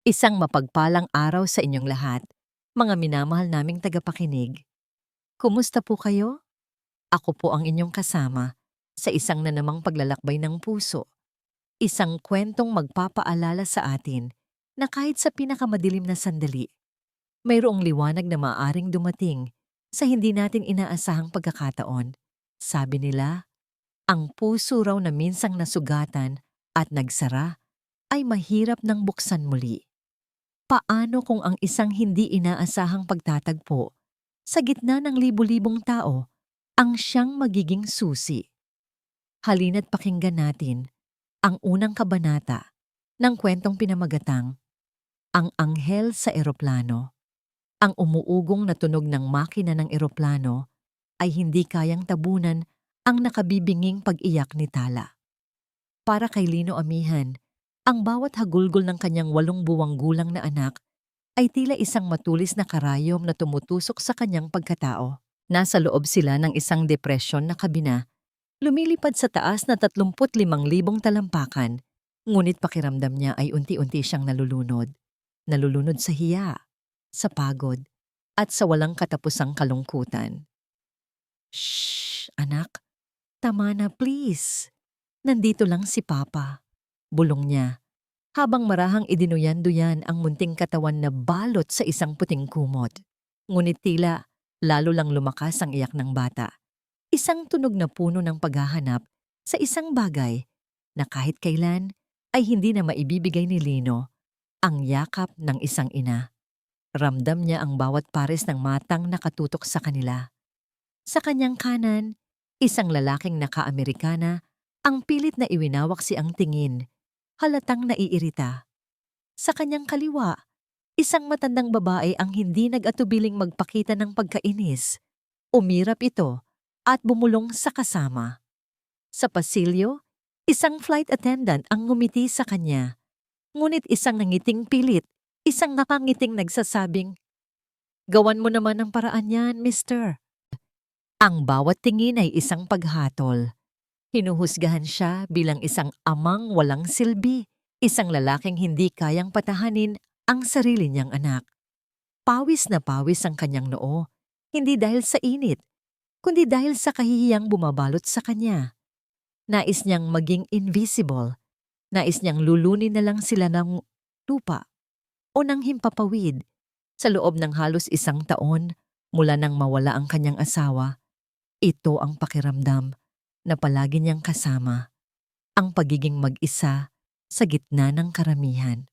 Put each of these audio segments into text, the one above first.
Isang mapagpalang araw sa inyong lahat, mga minamahal naming tagapakinig. Kumusta po kayo? Ako po ang inyong kasama sa isang na namang paglalakbay ng puso. Isang kwentong magpapaalala sa atin na kahit sa pinakamadilim na sandali, mayroong liwanag na maaaring dumating sa hindi natin inaasahang pagkakataon. Sabi nila, ang puso raw na minsang nasugatan at nagsara ay mahirap nang buksan muli. Paano kung ang isang hindi inaasahang pagtatagpo sa gitna ng libu-libong tao ang siyang magiging susi? Halina't pakinggan natin ang unang kabanata ng kwentong pinamagatang Ang Anghel sa Eroplano. Ang umuugong na tunog ng makina ng eroplano ay hindi kayang tabunan ang nakabibinging pag-iyak ni Tala. Para kay Lino Amihan, ang bawat hagulgol ng kanyang 8 buwang gulang na anak ay tila isang matulis na karayom na tumutusok sa kanyang pagkatao. Nasa loob sila ng isang depresyon na kabina, lumilipad sa taas na 35,000 talampakan, ngunit pakiramdam niya ay unti-unti siyang nalulunod. Nalulunod sa hiya, sa pagod, at sa walang katapusang kalungkutan. Shh, anak. Tama na please. Nandito lang si Papa. Bulong niya habang marahang idinuyan-duyan ang munting katawan na balot sa isang puting kumot. Ngunit tila lalo lang lumakas ang iyak ng bata. Isang tunog na puno ng paghahanap sa isang bagay na kahit kailan ay hindi na maibibigay ni Lino, ang yakap ng isang ina. Ramdam niya ang bawat pares ng matang nakatutok sa kanila. Sa kanyang kanan, isang lalaking naka-Amerikana ang pilit na iwinawak si ang tingin, halatang naiirita. Sa kanyang kaliwa, isang matandang babae ang hindi nag-atubiling magpakita ng pagkainis. Umirap ito at bumulong sa kasama. Sa pasilyo, isang flight attendant ang ngumiti sa kanya. Ngunit isang nangiting pilit, isang nakangiting nagsasabing, "Gawan mo naman ang paraan yan, mister." Ang bawat tingin ay isang paghatol. Hinuhusgahan siya bilang isang amang walang silbi, isang lalaking hindi kayang patahanin ang sarili niyang anak. Pawis na pawis ang kanyang noo, hindi dahil sa init, kundi dahil sa kahihiyang bumabalot sa kanya. Nais niyang maging invisible, nais niyang lulunin na lang sila ng lupa o ng himpapawid. Sa loob ng halos 1 taon mula nang mawala ang kanyang asawa, ito ang pakiramdam na palagi niyang kasama, ang pagiging mag-isa sa gitna ng karamihan.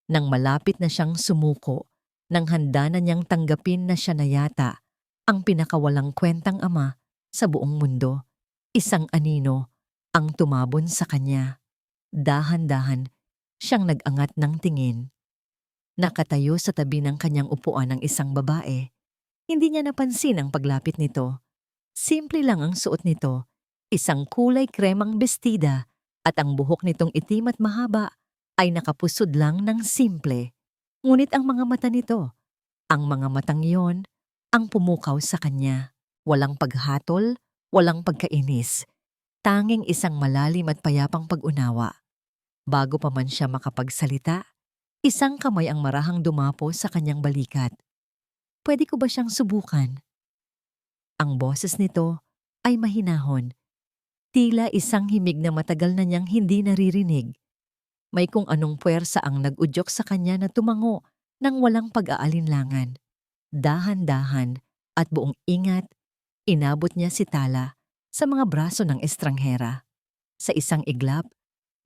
Nang malapit na siyang sumuko, nang handa na niyang tanggapin na siya na yata ang pinakawalang kwentang ama sa buong mundo, isang anino ang tumabon sa kanya. Dahan-dahan siyang nag-angat ng tingin. Nakatayo sa tabi ng kanyang upuan ng isang babae. Hindi niya napansin ang paglapit nito. Simple lang ang suot nito, isang kulay kremang bestida, at ang buhok nitong itim at mahaba ay nakapusod lang ng simple. Ngunit ang mga mata nito, ang mga matang yon, ang pumukaw sa kanya. Walang paghatol, walang pagkainis. Tanging isang malalim at payapang pag-unawa. Bago pa man siya makapagsalita, isang kamay ang marahang dumapo sa kanyang balikat. Pwede ko ba siyang subukan? Ang boses nito ay mahinahon. Tila isang himig na matagal na niyang hindi naririnig. May kung anong puwersa ang nag-udyok sa kanya na tumango ng walang pag-aalinlangan. Dahan-dahan at buong ingat, inabot niya si Tala sa mga braso ng estranghera. Sa isang iglap,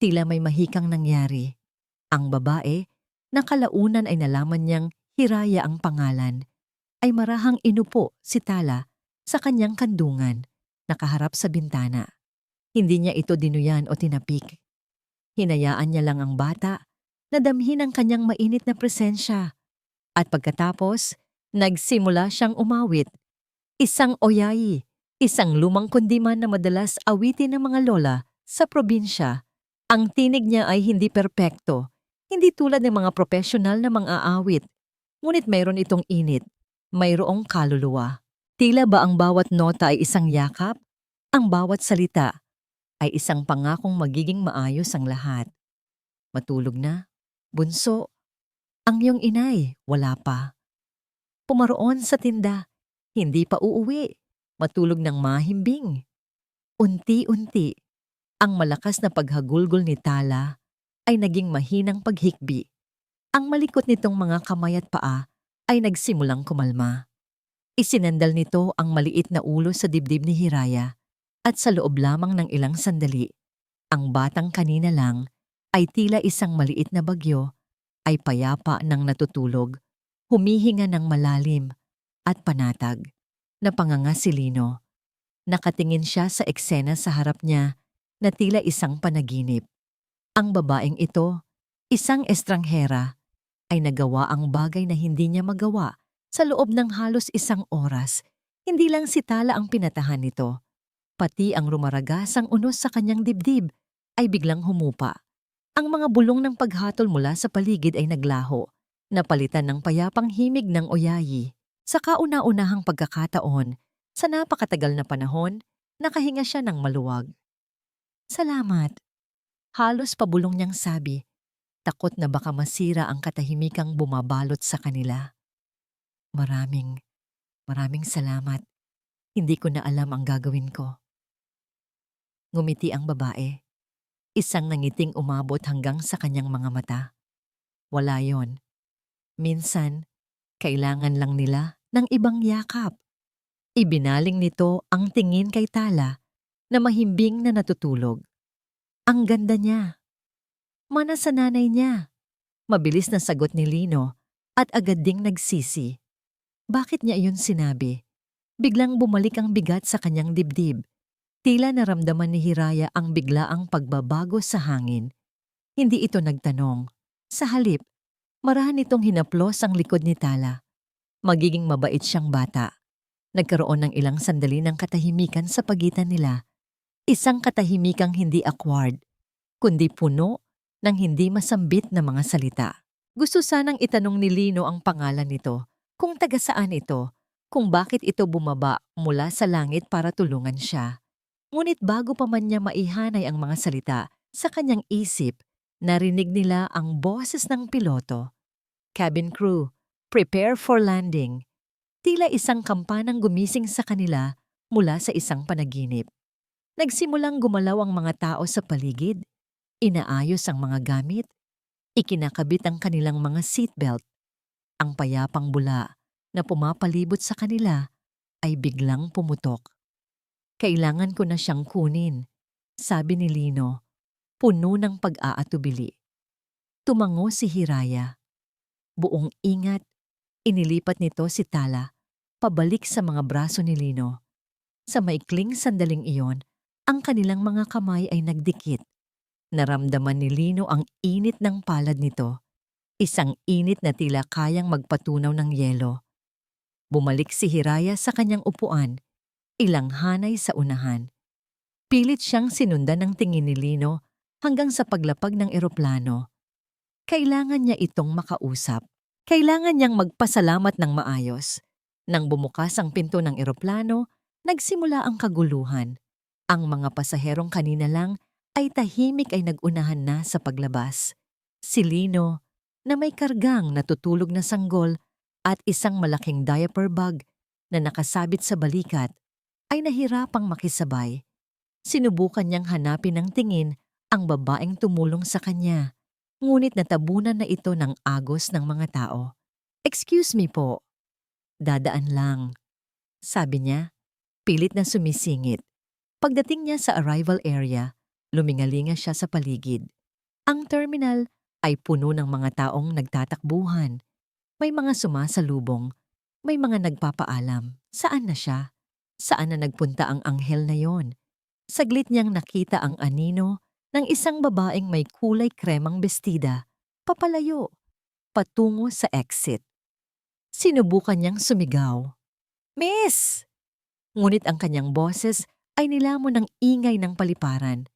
tila may mahikang nangyari. Ang babae, na kalaunan ay nalaman niyang Hiraya ang pangalan, ay marahang inupo si Tala sa kanyang kandungan, nakaharap sa bintana. Hindi niya ito dinuyan o tinapik. Hinayaan niya lang ang bata na damhin ang kanyang mainit na presensya. At pagkatapos, nagsimula siyang umawit. Isang oyayi, isang lumang kundiman na madalas awitin ng mga lola sa probinsya. Ang tinig niya ay hindi perpekto, hindi tulad ng mga profesional na mang-aawit. Ngunit mayroon itong init, mayroong kaluluwa. Tila ba ang bawat nota ay isang yakap? Ang bawat salita ay isang pangakong magiging maayos ang lahat. Matulog na, bunso. Ang iyong inay, wala pa. Pumaroon sa tinda, hindi pa uuwi. Matulog ng mahimbing. Unti-unti, ang malakas na paghagulgol ni Tala ay naging mahinang paghikbi. Ang malikot nitong mga kamay at paa ay nagsimulang kumalma. Isinandal nito ang maliit na ulo sa dibdib ni Hiraya at sa loob lamang ng ilang sandali, ang batang kanina lang ay tila isang maliit na bagyo ay payapa ng natutulog, humihinga ng malalim at panatag. Napanganga si Lino. Nakatingin siya sa eksena sa harap niya na tila isang panaginip. Ang babaeng ito, isang estranghera, ay nagawa ang bagay na hindi niya magawa sa loob ng halos isang oras. Hindi lang si Tala ang pinatahan nito. Pati ang rumaragasang unos sa kanyang dibdib ay biglang humupa. Ang mga bulong ng paghatol mula sa paligid ay naglaho, napalitan ng payapang himig ng oyayi. Sa kauna-unahang pagkakataon, sa napakatagal na panahon, nakahinga siya ng maluwag. Salamat. Halos pabulong niyang sabi, takot na baka masira ang katahimikang bumabalot sa kanila. Maraming salamat. Hindi ko na alam ang gagawin ko. Ngumiti ang babae. Isang nangiting umabot hanggang sa kanyang mga mata. Wala yon. Minsan, kailangan lang nila ng ibang yakap. Ibinaling nito ang tingin kay Tala na mahimbing na natutulog. Ang ganda niya. Mana sa nanay niya. Mabilis na sagot ni Lino at agad ding nagsisi. Bakit niya iyon sinabi? Biglang bumalik ang bigat sa kanyang dibdib. Tila naramdaman ni Hiraya ang biglaang pagbabago sa hangin. Hindi ito nagtanong. Sa halip, marahan nitong hinaplos ang likod ni Tala. Magiging mabait siyang bata. Nagkaroon ng ilang sandali ng katahimikan sa pagitan nila. Isang katahimikang hindi awkward, kundi puno ng hindi masambit na mga salita. Gusto sanang itanong ni Lino ang pangalan nito, kung taga saan ito, kung bakit ito bumaba mula sa langit para tulungan siya. Ngunit bago pa man niya maihanay ang mga salita sa kanyang isip, narinig nila ang boses ng piloto. Cabin crew, prepare for landing. Tila isang kampanang gumising sa kanila mula sa isang panaginip. Nagsimulang gumalaw ang mga tao sa paligid. Inaayos ang mga gamit. Ikinakabit ang kanilang mga seatbelt. Ang payapang bula na pumapalibot sa kanila ay biglang pumutok. Kailangan ko na siyang kunin, sabi ni Lino, puno ng pag-aatubili. Tumango si Hiraya. Buong ingat, inilipat nito si Tala, pabalik sa mga braso ni Lino. Sa maikling sandaling iyon, ang kanilang mga kamay ay nagdikit. Naramdaman ni Lino ang init ng palad nito, isang init na tila kayang magpatunaw ng yelo. Bumalik si Hiraya sa kanyang upuan, ilang hanay sa unahan. Pilit siyang sinundan ng tingin ni Lino hanggang sa paglapag ng eroplano. Kailangan niya itong makausap. Kailangan niyang magpasalamat ng maayos. Nang bumukas ang pinto ng eroplano, nagsimula ang kaguluhan. Ang mga pasaherong kanina lang ay tahimik ay nagunahan na sa paglabas. Si Lino, na may kargang natutulog na sanggol at isang malaking diaper bag na nakasabit sa balikat, ay nahirapang makisabay. Sinubukan niyang hanapin ng tingin ang babaeng tumulong sa kanya, ngunit natabunan na ito ng agos ng mga tao. "Excuse me po." "Dadaan lang," sabi niya, pilit na sumisingit. Pagdating niya sa arrival area, lumingalinga siya sa paligid. Ang terminal ay puno ng mga taong nagtatakbuhan. May mga sumasalubong, may mga nagpapaalam. Saan na siya? Saan na nagpunta ang anghel na yon? Saglit niyang nakita ang anino ng isang babaeng may kulay kremang bestida, papalayo, patungo sa exit. Sinubukan niyang sumigaw, "Miss!" Ngunit ang kanyang boses ay nilamon ng ingay ng paliparan.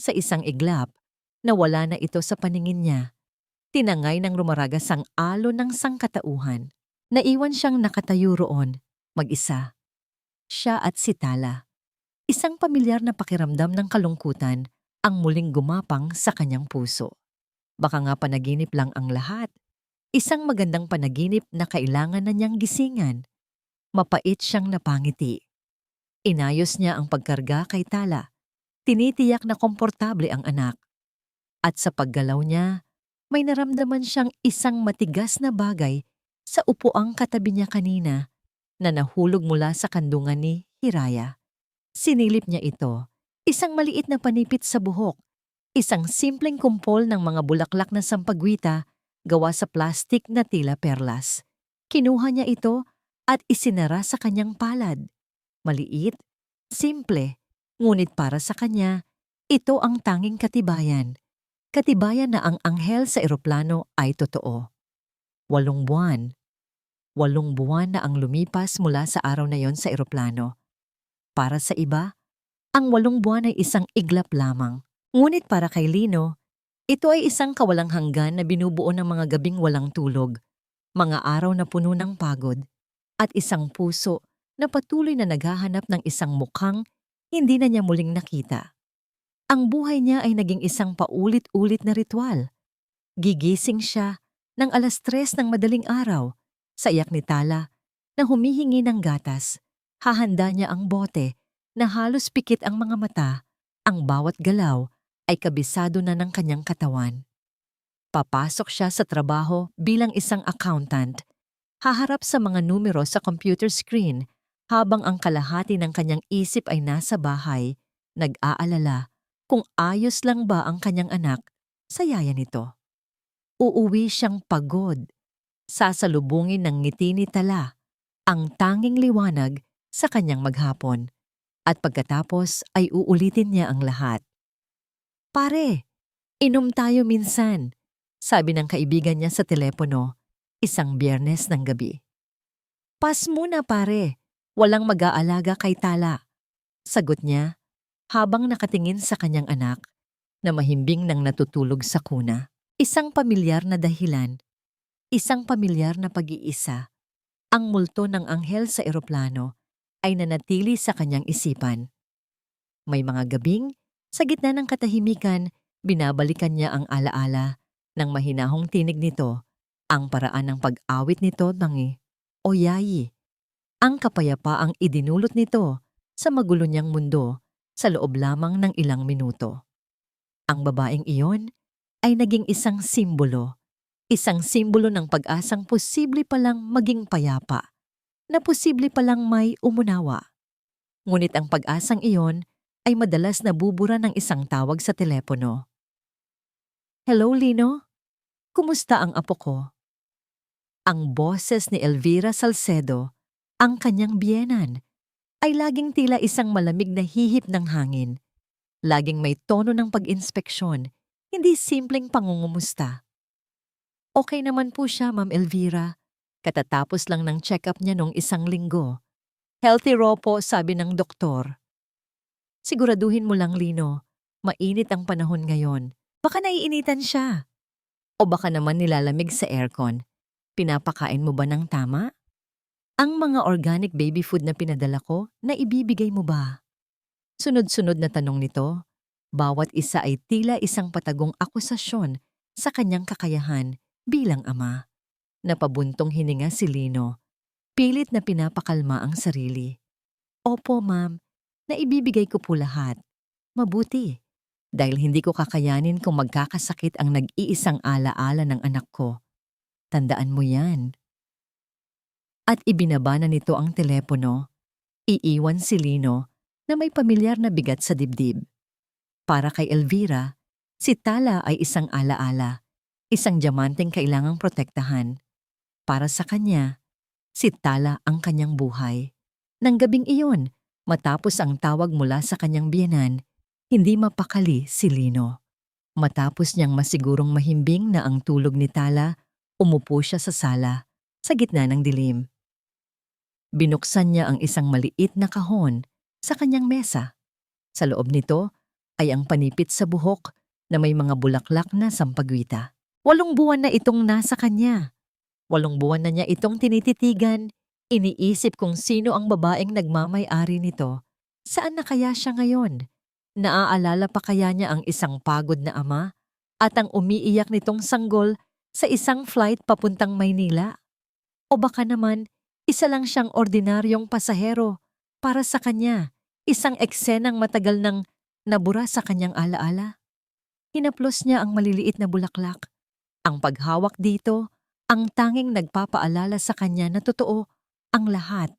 Sa isang iglap, nawala na ito sa paningin niya. Tinangay ng rumaragas ang alon ng sangkatauhan. Naiwan siyang nakatayo roon, mag-isa. Siya at si Tala. Isang pamilyar na pakiramdam ng kalungkutan ang muling gumapang sa kanyang puso. Baka nga panaginip lang ang lahat. Isang magandang panaginip na kailangan na niyang gisingan. Mapait siyang napangiti. Inayos niya ang pagkarga kay Tala. Tinitiyak na komportable ang anak. At sa paggalaw niya, may naramdaman siyang isang matigas na bagay sa upuang katabi niya kanina na nahulog mula sa kandungan ni Hiraya. Sinilip niya ito, isang maliit na panipit sa buhok, isang simpleng kumpol ng mga bulaklak na sampagwita gawa sa plastik na tila perlas. Kinuha niya ito at isinara sa kanyang palad. Maliit, simple, ngunit para sa kanya, ito ang tanging katibayan. Katibayan na ang anghel sa eroplano ay totoo. 8 buwan. 8 buwan na ang lumipas mula sa araw na yon sa eroplano. Para sa iba, ang 8 buwan ay isang iglap lamang. Ngunit para kay Lino, ito ay isang kawalang hanggan na binubuo ng mga gabing walang tulog, mga araw na puno ng pagod, at isang puso na patuloy na naghahanap ng isang mukhang hindi na niya muling nakita. Ang buhay niya ay naging isang paulit-ulit na ritual. Gigising siya ng 3:00 ng madaling araw sa iyak ni Tala na humihingi ng gatas. Hahanda niya ang bote na halos pikit ang mga mata. Ang bawat galaw ay kabisado na ng kanyang katawan. Papasok siya sa trabaho bilang isang accountant. Haharap sa mga numero sa computer screen habang ang kalahati ng kanyang isip ay nasa bahay, nag-aalala kung ayos lang ba ang kanyang anak sa yaya nito. Uuwi siyang pagod. Sasalubungin ng ngiti ni Tala, ang tanging liwanag sa kanyang maghapon. At pagkatapos ay uulitin niya ang lahat. "Pare, inom tayo minsan," sabi ng kaibigan niya sa telepono, isang Biyernes ng gabi. "Pas muna pare, walang mag-aalaga kay Tala," sagot niya habang nakatingin sa kanyang anak na mahimbing nang natutulog sa kuna. Isang pamilyar na dahilan, isang pamilyar na pag-iisa. Ang multo ng anghel sa eroplano ay nanatili sa kanyang isipan. May mga gabing, sa gitna ng katahimikan, binabalikan niya ang alaala ng mahinahong tinig nito, ang paraan ng pag-awit nito ng Oyayi, ang kapayapaang idinulot nito sa magulo niyang mundo sa loob lamang ng ilang minuto. Ang babaeng iyon ay naging isang simbolo ng pag-asang posible palang maging payapa, na posible palang may umunawa. Ngunit ang pag-asang iyon ay madalas nabubura ng isang tawag sa telepono. "Hello, Lino? Kumusta ang apo ko?" Ang boses ni Elvira Salcedo, ang kanyang biyenan, ay laging tila isang malamig na hihip ng hangin. Laging may tono ng pag-inspeksyon, hindi simpleng pangungumusta. "Okay naman po siya, Ma'am Elvira. Katatapos lang ng check-up niya nung 1 linggo. Healthy raw po, sabi ng doktor." "Siguraduhin mo lang, Lino. Mainit ang panahon ngayon. Baka naiinitan siya. O baka naman nilalamig sa aircon. Pinapakain mo ba ng tama? Ang mga organic baby food na pinadala ko, naibibigay mo ba?" Sunod-sunod na tanong nito, bawat isa ay tila isang patagong akusasyon sa kanyang kakayahan bilang ama. Napabuntong hininga si Lino, pilit na pinapakalma ang sarili. "Opo, ma'am. Naibibigay ko po lahat. Mabuti. Dahil hindi ko kakayanin kung magkakasakit ang nag-iisang alaala ng anak ko. Tandaan mo yan." At ibinaba na nito ang telepono. Iiwan si Lino na may pamilyar na bigat sa dibdib. Para kay Elvira, si Tala ay isang alaala, isang diamanteng kailangang protektahan. Para sa kanya, si Tala ang kanyang buhay. Nang gabing iyon, matapos ang tawag mula sa kanyang biyenan, hindi mapakali si Lino. Matapos niyang masigurong mahimbing na ang tulog ni Tala, umupo siya sa sala, sa gitna ng dilim. Binuksan niya ang isang maliit na kahon sa kanyang mesa. Sa loob nito ay ang panipit sa buhok na may mga bulaklak na sampagwita. 8 buwan na itong nasa kanya. 8 buwan na niya itong tinititigan. Iniisip kung sino ang babaeng nagmamay-ari nito. Saan na kaya siya ngayon? Naaalala pa kaya niya ang isang pagod na ama at ang umiiyak nitong sanggol Sa isang flight papuntang Maynila? O baka naman, isa lang siyang ordinaryong pasahero para sa kanya, isang eksenang matagal nang nabura sa kanyang alaala? Hinaplos niya ang maliliit na bulaklak. Ang paghawak dito, ang tanging nagpapaalala sa kanya na totoo ang lahat,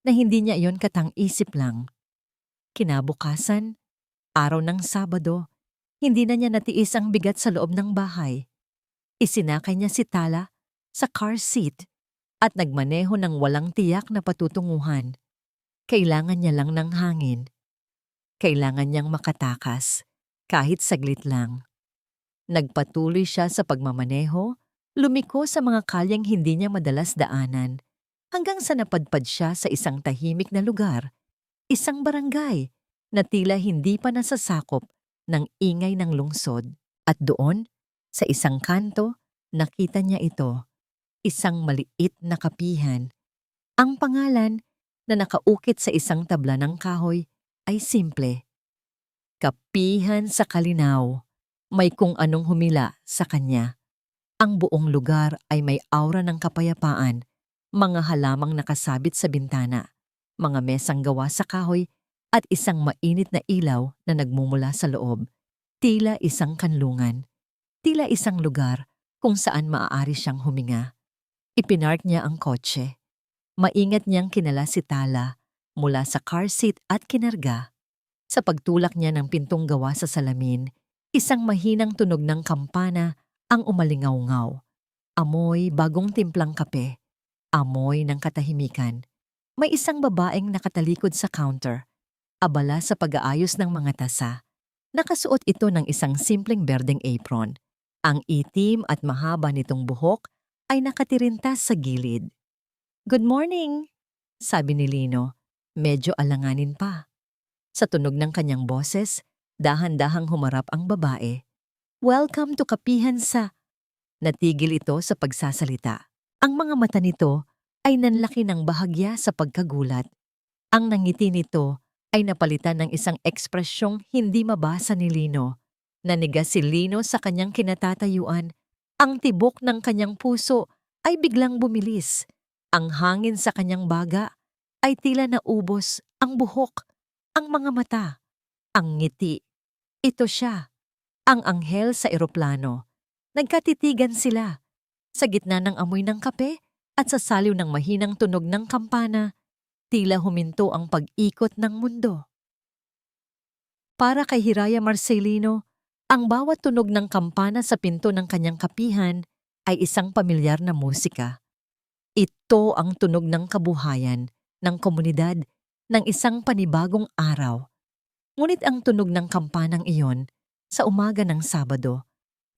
na hindi niya iyon katang-isip lang. Kinabukasan, araw ng Sabado, hindi na niya natiis ang bigat sa loob ng bahay. Isinakay niya si Tala sa car seat at nagmaneho ng walang tiyak na patutunguhan. Kailangan niya lang ng hangin. Kailangan niyang makatakas, kahit saglit lang. Nagpatuloy siya sa pagmamaneho, lumiko sa mga kalyeng hindi niya madalas daanan, hanggang sa napadpad siya sa isang tahimik na lugar, isang barangay na tila hindi pa nasasakop ng ingay ng lungsod. At doon, sa isang kanto, nakita niya ito, isang maliit na kapihan. Ang pangalan na nakaukit sa isang tabla ng kahoy ay simple. Kapihan sa Kalinaw. May kung anong humila sa kanya. Ang buong lugar ay may aura ng kapayapaan, mga halamang nakasabit sa bintana, mga mesang gawa sa kahoy at isang mainit na ilaw na nagmumula sa loob. Tila isang kanlungan, tila isang lugar kung saan maaari siyang huminga. Ipinark niya ang kotse. Maingat niyang kinala si Tala mula sa car seat at kinarga. Sa pagtulak niya ng pintong gawa sa salamin, isang mahinang tunog ng kampana ang umalingaw-ngaw. Amoy bagong timplang kape. Amoy ng katahimikan. May isang babaeng nakatalikod sa counter, abala sa pag-aayos ng mga tasa. Nakasuot ito ng isang simpleng berdeng apron. Ang itim at mahaba nitong buhok ay nakatirintas sa gilid. "Good morning," sabi ni Lino, medyo alanganin pa. Sa tunog ng kanyang boses, dahan-dahang humarap ang babae. "Welcome to Kapihan sa..." Natigil ito sa pagsasalita. Ang mga mata nito ay nanlaki ng bahagya sa pagkagulat. Ang nangiti nito ay napalitan ng isang ekspresyong hindi mabasa ni Lino. Nanigas si Lino sa kanyang kinatatayuan. Ang tibok ng kanyang puso ay biglang bumilis. Ang hangin sa kanyang baga ay tila naubos. Ang buhok, ang mga mata, ang ngiti. Ito siya, ang anghel sa eroplano. Nagkatitigan sila. Sa gitna ng amoy ng kape at sa saliw ng mahinang tunog ng kampana, tila huminto ang pag-ikot ng mundo. Para kay Hiraya Marcelino, ang bawat tunog ng kampana sa pinto ng kanyang kapihan ay isang pamilyar na musika. Ito ang tunog ng kabuhayan, ng komunidad, ng isang panibagong araw. Ngunit ang tunog ng kampanang iyon, sa umaga ng Sabado,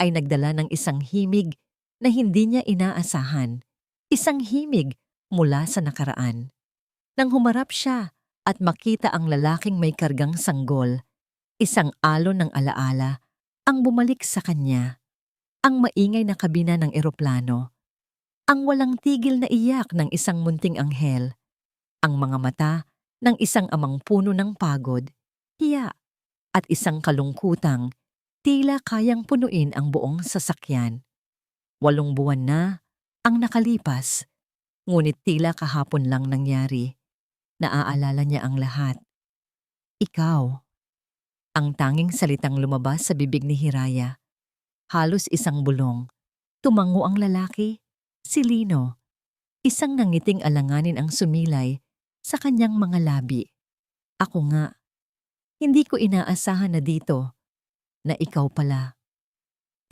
ay nagdala ng isang himig na hindi niya inaasahan. Isang himig mula sa nakaraan. Nang humarap siya at makita ang lalaking may kargang sanggol, isang alon ng alaala ang bumalik sa kanya. Ang maingay na kabina ng eroplano. Ang walang tigil na iyak ng isang munting anghel. Ang mga mata ng isang amang puno ng pagod, hiya, at isang kalungkutang tila kayang punuin ang buong sasakyan. 8 buwan na ang nakalipas, ngunit tila kahapon lang nangyari. Naaalala niya ang lahat. "Ikaw." Ang tanging salitang lumabas sa bibig ni Hiraya. Halos isang bulong. Tumango ang lalaki, si Lino. Isang nangiting alanganin ang sumilay sa kanyang mga labi. "Ako nga. Hindi ko inaasahan na dito, na ikaw pala."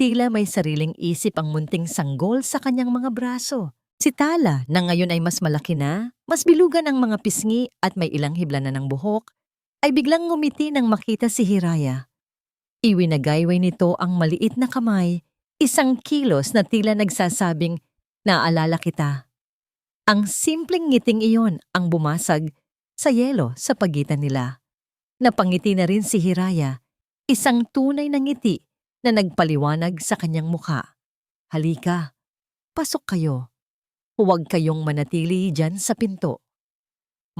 Tila may sariling isip ang munting sanggol sa kanyang mga braso. Si Tala, na ngayon ay mas malaki na, mas bilugan ang mga pisngi at may ilang hibla na ng buhok, ay biglang ngumiti nang makita si Hiraya. Iwinagayway nito ang maliit na kamay, isang kilos na tila nagsasabing, "Naalala kita." Ang simpleng ngiting iyon ang bumasag sa yelo sa pagitan nila. Napangiti na rin si Hiraya, isang tunay na ngiti na nagpaliwanag sa kanyang mukha. "Halika, pasok kayo. Huwag kayong manatili dyan sa pinto."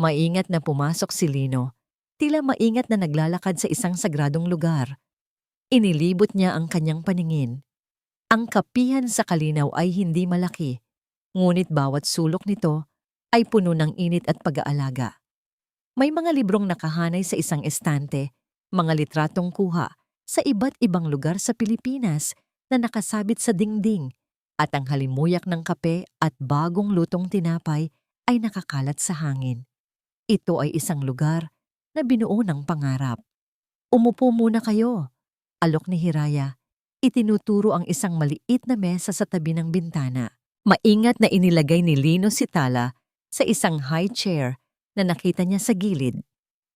Maingat na pumasok si Lino, tila maingat na naglalakad sa isang sagradong lugar. Inilibot niya ang kanyang paningin. Ang kapihan sa Kalinaw ay hindi malaki, ngunit bawat sulok nito ay puno ng init at pag-aalaga. May mga librong nakahanay sa isang estante, mga litratong kuha sa iba't ibang lugar sa Pilipinas na nakasabit sa dingding, at ang halimuyak ng kape at bagong lutong tinapay ay nakakalat sa hangin. Ito ay isang lugar na binuo ng pangarap. Umupo muna kayo, alok ni Hiraya. Itinuturo ang isang maliit na mesa sa tabi ng bintana. Maingat na inilagay ni Lino si Tala sa isang high chair na nakita niya sa gilid.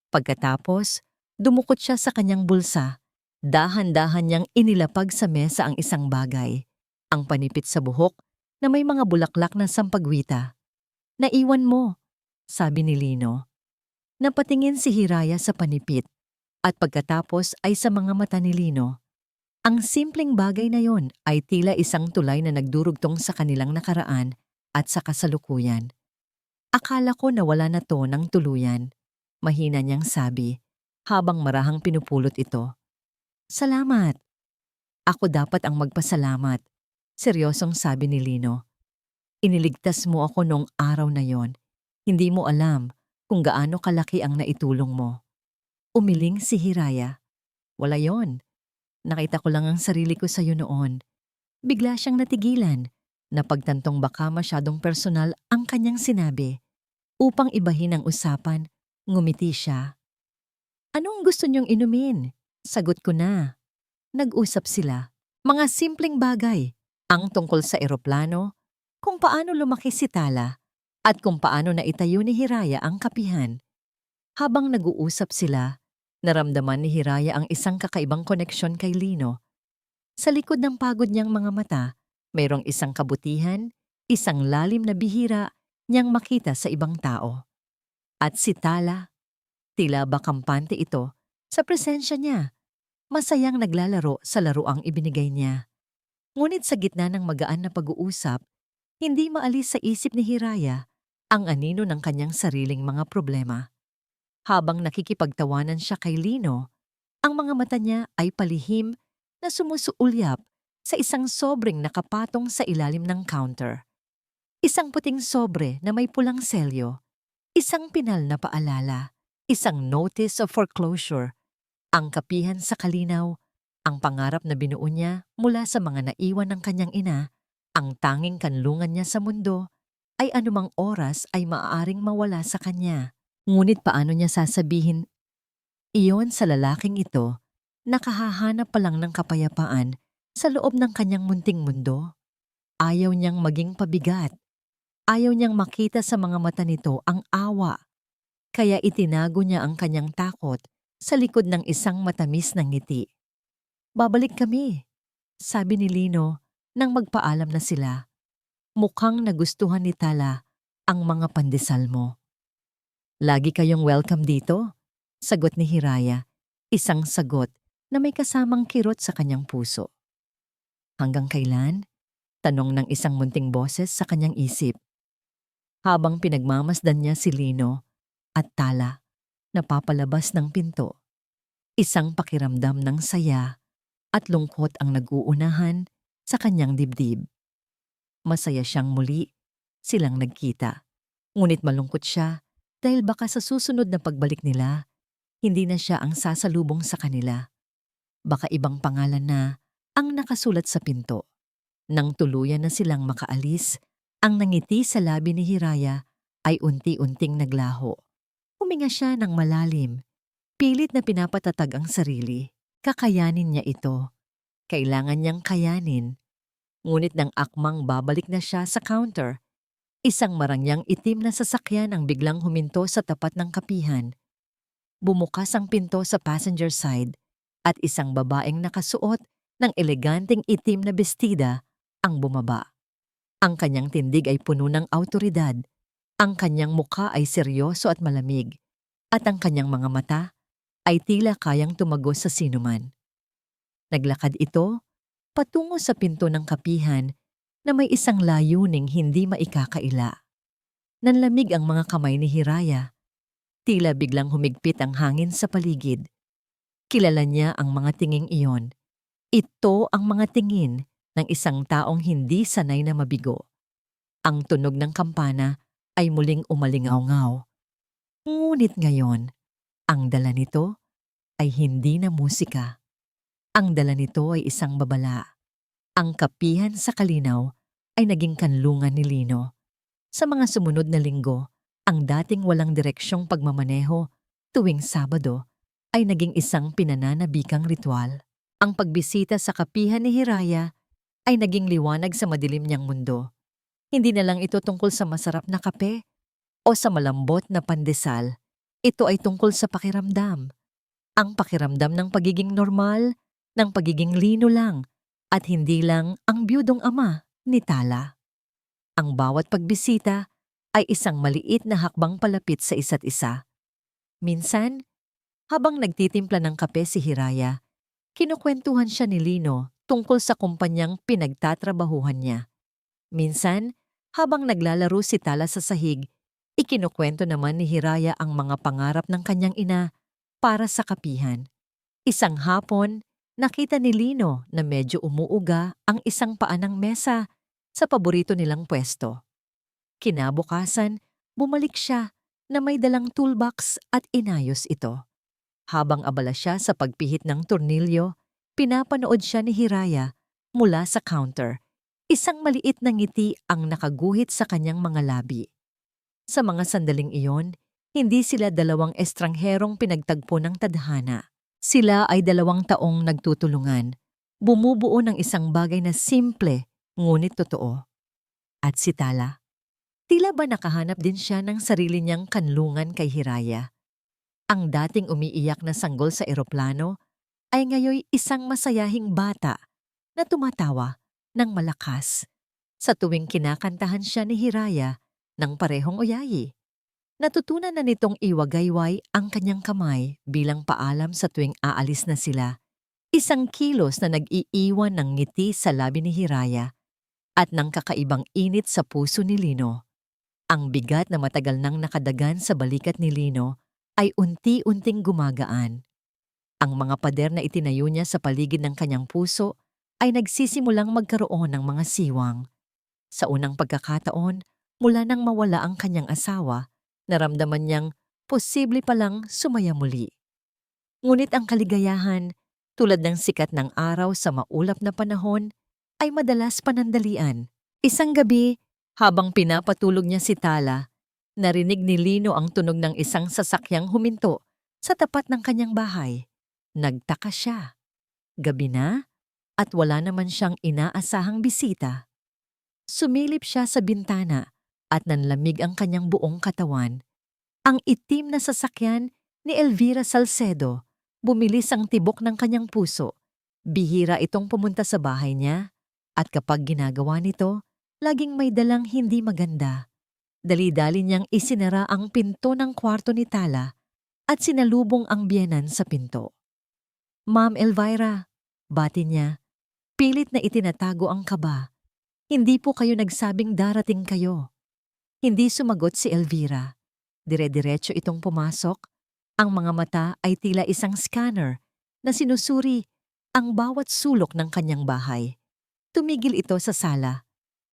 Pagkatapos, dumukot siya sa kanyang bulsa. Dahan-dahan niyang inilapag sa mesa ang isang bagay. Ang panipit sa buhok na may mga bulaklak na sampagwita. "Naiwan mo," sabi ni Lino. Napatingin si Hiraya sa panipit at pagkatapos ay sa mga mata ni Lino. Ang simpleng bagay na yon ay tila isang tulay na nagdurugtong sa kanilang nakaraan at sa kasalukuyan. "Akala ko nawala na to ng tuluyan," mahina niyang sabi habang marahang pinupulot ito. "Salamat." "Ako dapat ang magpasalamat," seryosong sabi ni Lino. "Iniligtas mo ako noong araw na yon. Hindi mo alam kung gaano kalaki ang naitulong mo." Umiling si Hiraya. "Wala yon. Nakita ko lang ang sarili ko sa'yo noon." Bigla siyang natigilan. Napagtantong baka masyadong personal ang kanyang sinabi. Upang ibahin ang usapan, ngumiti siya. "Anong gusto niyong inumin?" "Sagot ko na." Nag-usap sila. Mga simpleng bagay. Ang tungkol sa eroplano, kung paano lumaki si Tala, at kung paano naitayo ni Hiraya ang kapihan. Habang nag-uusap sila, naramdaman ni Hiraya ang isang kakaibang koneksyon kay Lino. Sa likod ng pagod niyang mga mata, mayroong isang kabutihan, isang lalim na bihira niyang makita sa ibang tao. At si Tala, tila ba kampante ito sa presensya niya. Masayang naglalaro sa laruang ibinigay niya. Ngunit sa gitna ng magaan na pag-uusap, hindi maalis sa isip ni Hiraya ang anino ng kanyang sariling mga problema. Habang nakikipagtawanan siya kay Lino, ang mga mata niya ay palihim na sumusuulyap sa isang sobreng nakapatong sa ilalim ng counter. Isang puting sobre na may pulang selyo, isang pinal na paalala, isang notice of foreclosure, ang kapihan sa Kalinaw, ang pangarap na binuo niya mula sa mga naiwan ng kanyang ina, ang tanging kanlungan niya sa mundo, ay anumang oras ay maaaring mawala sa kanya. Ngunit paano niya sasabihin iyon sa lalaking ito, nakahahanap pa lang ng kapayapaan sa loob ng kanyang munting mundo? Ayaw niyang maging pabigat. Ayaw niyang makita sa mga mata nito ang awa. Kaya itinago niya ang kanyang takot sa likod ng isang matamis na ngiti. "Babalik kami," sabi ni Lino nang magpaalam na sila. "Mukhang nagustuhan ni Tala ang mga pandesal mo." "Lagi kayong welcome dito," sagot ni Hiraya, isang sagot na may kasamang kirot sa kanyang puso. "Hanggang kailan?" tanong ng isang munting boses sa kanyang isip. Habang pinagmamasdan niya si Lino at Tala, napapalabas ng pinto. Isang pakiramdam ng saya at lungkot ang nag-uunahan sa kanyang dibdib. Masaya siyang muli silang nagkita. Ngunit malungkot siya dahil baka sa susunod na pagbalik nila, hindi na siya ang sasalubong sa kanila. Baka ibang pangalan na ang nakasulat sa pinto. Nang tuluyan na silang makaalis, ang nangiti sa labi ni Hiraya ay unti-unting naglaho. Huminga siya ng malalim, pilit na pinapatatag ang sarili. Kakayanin niya ito. Kailangan niyang kayanin. Ngunit nang akmang babalik na siya sa counter, isang marangyang itim na sasakyan ang biglang huminto sa tapat ng kapihan. Bumukas ang pinto sa passenger side at isang babaeng nakasuot ng eleganteng itim na bestida ang bumaba. Ang kanyang tindig ay puno ng awtoridad, ang kanyang mukha ay seryoso at malamig, at ang kanyang mga mata ay tila kayang tumagos sa sinuman. Naglakad ito patungo sa pinto ng kapihan na may isang layuning hindi maikakaila. Nanlamig ang mga kamay ni Hiraya. Tila biglang humigpit ang hangin sa paligid. Kilala niya ang mga tinging iyon. Ito ang mga tingin ng isang taong hindi sanay na mabigo. Ang tunog ng kampana ay muling umalingaw-ngaw. Ngunit ngayon, ang dala nito ay hindi na musika. Ang dala nito ay isang babala. Ang kapihan sa kalinaw ay naging kanlungan ni Lino. Sa mga sumunod na linggo, ang dating walang direksyong pagmamaneho tuwing Sabado ay naging isang pinananabikang ritual. Ang pagbisita sa kapihan ni Hiraya ay naging liwanag sa madilim niyang mundo. Hindi na lang ito tungkol sa masarap na kape o sa malambot na pandesal. Ito ay tungkol sa pakiramdam. Ang pakiramdam ng pagiging normal, ng pagiging Lino lang, at hindi lang ang biyudong ama ni Tala. Ang bawat pagbisita ay isang maliit na hakbang palapit sa isa't isa. Minsan, habang nagtitimpla ng kape si Hiraya, kinukwentuhan siya ni Lino tungkol sa kumpanyang pinagtatrabahuhan niya. Minsan, habang naglalaro si Tala sa sahig, ikinukwento naman ni Hiraya ang mga pangarap ng kanyang ina para sa kapihan. Isang hapon, nakita ni Lino na medyo umuuga ang isang paa ng mesa sa paborito nilang pwesto. Kinabukasan, bumalik siya na may dalang toolbox at inayos ito. Habang abala siya sa pagpihit ng tornilyo, pinapanood siya ni Hiraya mula sa counter. Isang maliit na ngiti ang nakaguhit sa kanyang mga labi. Sa mga sandaling iyon, hindi sila dalawang estrangherong pinagtagpo ng tadhana. Sila ay 2 taong nagtutulungan, bumubuo ng isang bagay na simple ngunit totoo. At si Tala, tila ba nakahanap din siya ng sarili niyang kanlungan kay Hiraya. Ang dating umiiyak na sanggol sa eroplano ay ngayoy isang masayahing bata na tumatawa ng malakas sa tuwing kinakantahan siya ni Hiraya ng parehong uyayi. Natutunan na nitong iwagayway ang kanyang kamay bilang paalam sa tuwing aalis na sila. Isang kilos na nag-iiwan ng ngiti sa labi ni Hiraya at ng kakaibang init sa puso ni Lino. Ang bigat na matagal nang nakadagan sa balikat ni Lino ay unti-unting gumagaan. Ang mga pader na itinayo niya sa paligid ng kanyang puso ay nagsisimulang magkaroon ng mga siwang. Sa unang pagkakataon, mula nang mawala ang kanyang asawa, naramdaman niyang posible palang sumaya muli. Ngunit ang kaligayahan, tulad ng sikat ng araw sa maulap na panahon, ay madalas panandalian. Isang gabi, habang pinapatulog niya si Tala, narinig ni Lino ang tunog ng isang sasakyang huminto sa tapat ng kanyang bahay. Nagtaka siya. Gabi na at wala naman siyang inaasahang bisita. Sumilip siya sa bintana at nanlamig ang kanyang buong katawan. Ang itim na sasakyan ni Elvira Salcedo, bumilis ang tibok ng kanyang puso. Bihira itong pumunta sa bahay niya at kapag ginagawa nito, laging may dalang hindi maganda. Dali-dali niyang isinara ang pinto ng kwarto ni Tala at sinalubong ang biyenan sa pinto. "Ma'am Elvira," bati niya, pilit na itinatago ang kaba. "Hindi po kayo nagsabing darating kayo." Hindi sumagot si Elvira. Dire-diretso itong pumasok. Ang mga mata ay tila isang scanner na sinusuri ang bawat sulok ng kanyang bahay. Tumigil ito sa sala.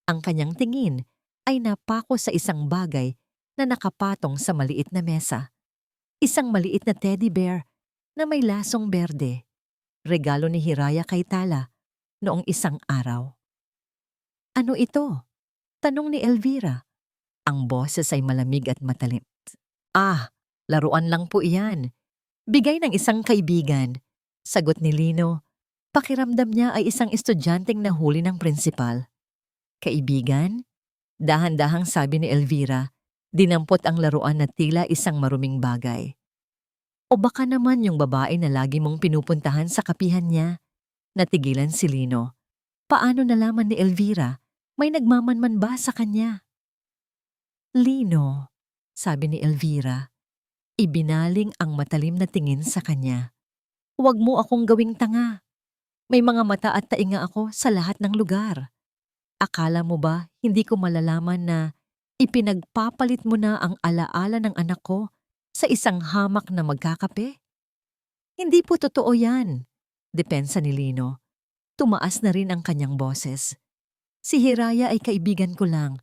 Ang kanyang tingin ay napako sa isang bagay na nakapatong sa maliit na mesa. Isang maliit na teddy bear na may lasong berde. Regalo ni Hiraya kay Tala noong isang araw. "Ano ito?" tanong ni Elvira. Ang boses ay malamig at matalim. "Ah, laruan lang po iyan. Bigay ng isang kaibigan," sagot ni Lino. Pakiramdam niya ay isang estudyanteng nahuli ng prinsipal. "Kaibigan?" Dahan-dahang sabi ni Elvira, dinampot ang laruan na tila isang maruming bagay. "O baka naman yung babae na lagi mong pinupuntahan sa kapihan niya?" Natigilan si Lino. Paano nalaman ni Elvira? May nagmamanman ba sa kanya? "Lino," sabi ni Elvira, ibinaling ang matalim na tingin sa kanya. "Huwag mo akong gawing tanga. May mga mata at tainga ako sa lahat ng lugar. Akala mo ba hindi ko malalaman na ipinagpapalit mo na ang alaala ng anak ko sa isang hamak na magkakape?" "Hindi po totoo yan," depensa ni Lino. Tumaas na rin ang kanyang boses. Si Hiraya ay kaibigan ko lang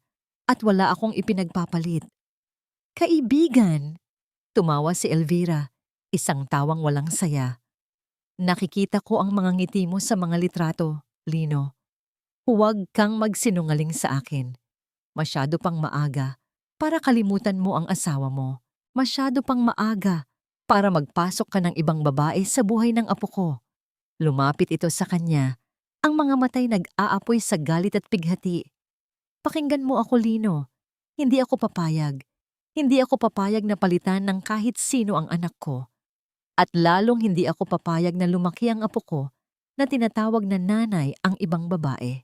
at wala akong ipinagpapalit. Kaibigan? Tumawa si Elvira, isang tawang walang saya. Nakikita ko ang mga ngiti mo sa mga litrato, Lino. Huwag kang magsinungaling sa akin. Masyado pang maaga para kalimutan mo ang asawa mo. Masyado pang maaga para magpasok ka ng ibang babae sa buhay ng apo ko. Lumapit ito sa kanya, ang mga matay nag-aapoy sa galit at pighati. Pakinggan mo ako, Lino. Hindi ako papayag. Hindi ako papayag na palitan ng kahit sino ang anak ko. At lalong hindi ako papayag na lumaki ang apo ko na tinatawag na nanay ang ibang babae.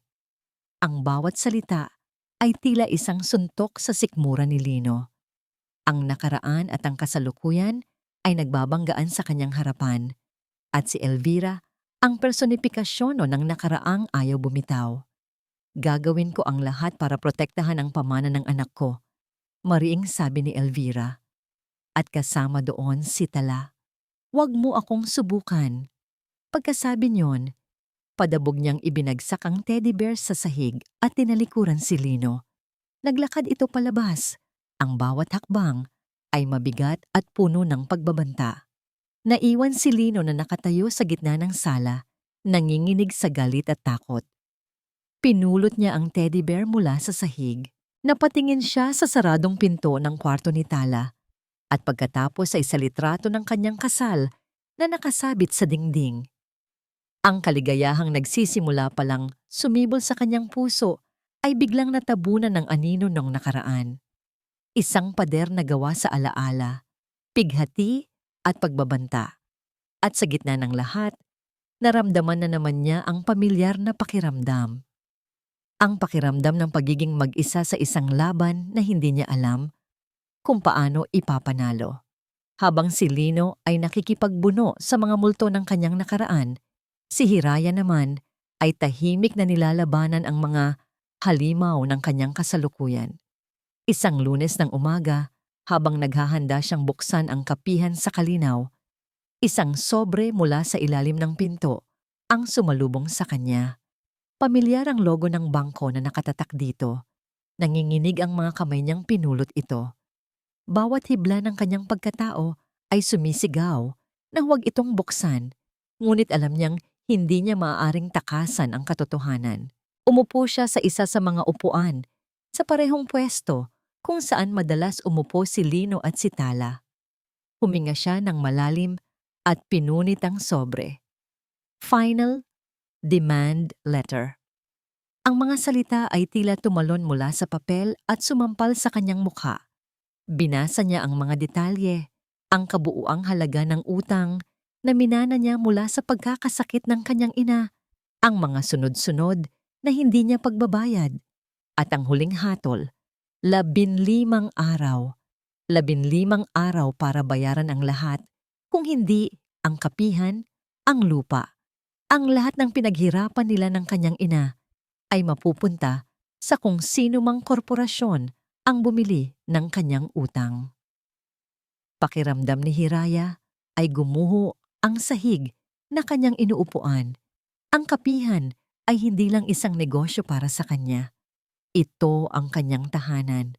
Ang bawat salita ay tila isang suntok sa sikmura ni Lino. Ang nakaraan at ang kasalukuyan ay nagbabanggaan sa kanyang harapan. At si Elvira, ang personifikasyon ng nakaraang ayaw bumitaw. Gagawin ko ang lahat para protektahan ang pamana ng anak ko, mariing sabi ni Elvira. At kasama doon si Tala. Huwag mo akong subukan. Pagkasabi niyon, padabog niyang ibinagsak ang teddy bear sa sahig at tinalikuran si Lino. Naglakad ito palabas. Ang bawat hakbang ay mabigat at puno ng pagbabanta. Naiwan si Lino na nakatayo sa gitna ng sala, nanginginig sa galit at takot. Pinulot niya ang teddy bear mula sa sahig. Napatingin siya sa saradong pinto ng kwarto ni Tala. At pagkatapos ay sa litrato ng kanyang kasal na nakasabit sa dingding. Ang kaligayahang nagsisimula palang sumibol sa kanyang puso ay biglang natabunan ng anino nung nakaraan. Isang pader na gawa sa alaala, pighati at pagbabanta. At sa gitna ng lahat, naramdaman na naman niya ang pamilyar na pakiramdam. Ang pakiramdam ng pagiging mag-isa sa isang laban na hindi niya alam kung paano ipapanalo. Habang si Lino ay nakikipagbuno sa mga multo ng kanyang nakaraan, si Hiraya naman ay tahimik na nilalabanan ang mga halimaw ng kanyang kasalukuyan. Isang Lunes ng umaga, habang naghahanda siyang buksan ang kapihan sa kalinaw, isang sobre mula sa ilalim ng pinto ang sumalubong sa kanya. Pamilyar ang logo ng bangko na nakatatak dito. Nanginginig ang mga kamay niyang pinulot ito. Bawat hibla ng kanyang pagkatao ay sumisigaw na huwag itong buksan, ngunit alam niyang hindi niya maaaring takasan ang katotohanan. Umupo siya sa isa sa mga upuan, sa parehong pwesto kung saan madalas umupo si Lino at si Tala. Huminga siya ng malalim at pinunit ang sobre. Final Demand Letter. Ang mga salita ay tila tumalon mula sa papel at sumampal sa kanyang mukha. Binasa niya ang mga detalye, ang kabuuang halaga ng utang na minana niya mula sa pagkakasakit ng kanyang ina, ang mga sunod-sunod na hindi niya pagbabayad, at ang huling hatol, 15 araw. 15 araw para bayaran ang lahat, kung hindi ang kapihan, ang lupa. Ang lahat ng pinaghirapan nila ng kanyang ina ay mapupunta sa kung sino mang korporasyon ang bumili ng kanyang utang. Pakiramdam ni Hiraya ay gumuho ang sahig na kanyang inuupuan. Ang kapihan ay hindi lang isang negosyo para sa kanya. Ito ang kanyang tahanan.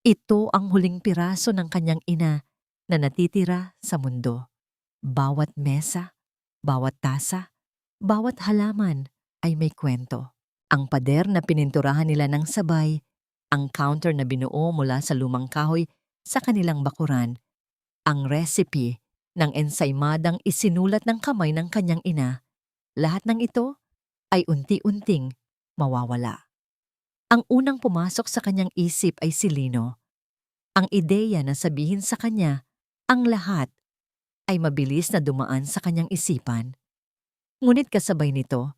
Ito ang huling piraso ng kanyang ina na natitira sa mundo. Bawat mesa, bawat tasa, bawat halaman ay may kwento. Ang pader na pininturahan nila ng sabay, ang counter na binuo mula sa lumang kahoy sa kanilang bakuran, ang recipe ng ensaymadang isinulat ng kamay ng kanyang ina, lahat ng ito ay unti-unting mawawala. Ang unang pumasok sa kanyang isip ay si Lino. Ang ideya na sabihin sa kanya ang lahat ay mabilis na dumaan sa kanyang isipan. Ngunit kasabay nito,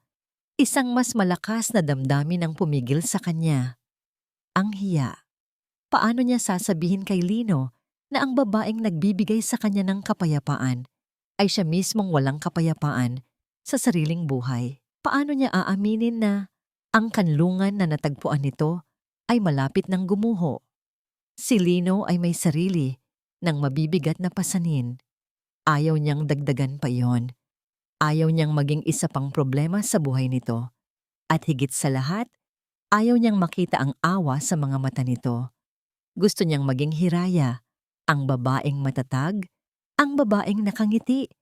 isang mas malakas na damdamin ang pumigil sa kanya. Ang hiya. Paano niya sasabihin kay Lino na ang babaeng nagbibigay sa kanya ng kapayapaan ay siya mismong walang kapayapaan sa sariling buhay? Paano niya aaminin na ang kanlungan na natagpuan nito ay malapit ng gumuho? Si Lino ay may sarili ng mabibigat na pasanin. Ayaw niyang dagdagan pa iyon. Ayaw niyang maging isa pang problema sa buhay nito. At higit sa lahat, ayaw niyang makita ang awa sa mga mata nito. Gusto niyang maging Hiraya, ang babaeng matatag, ang babaeng nakangiti,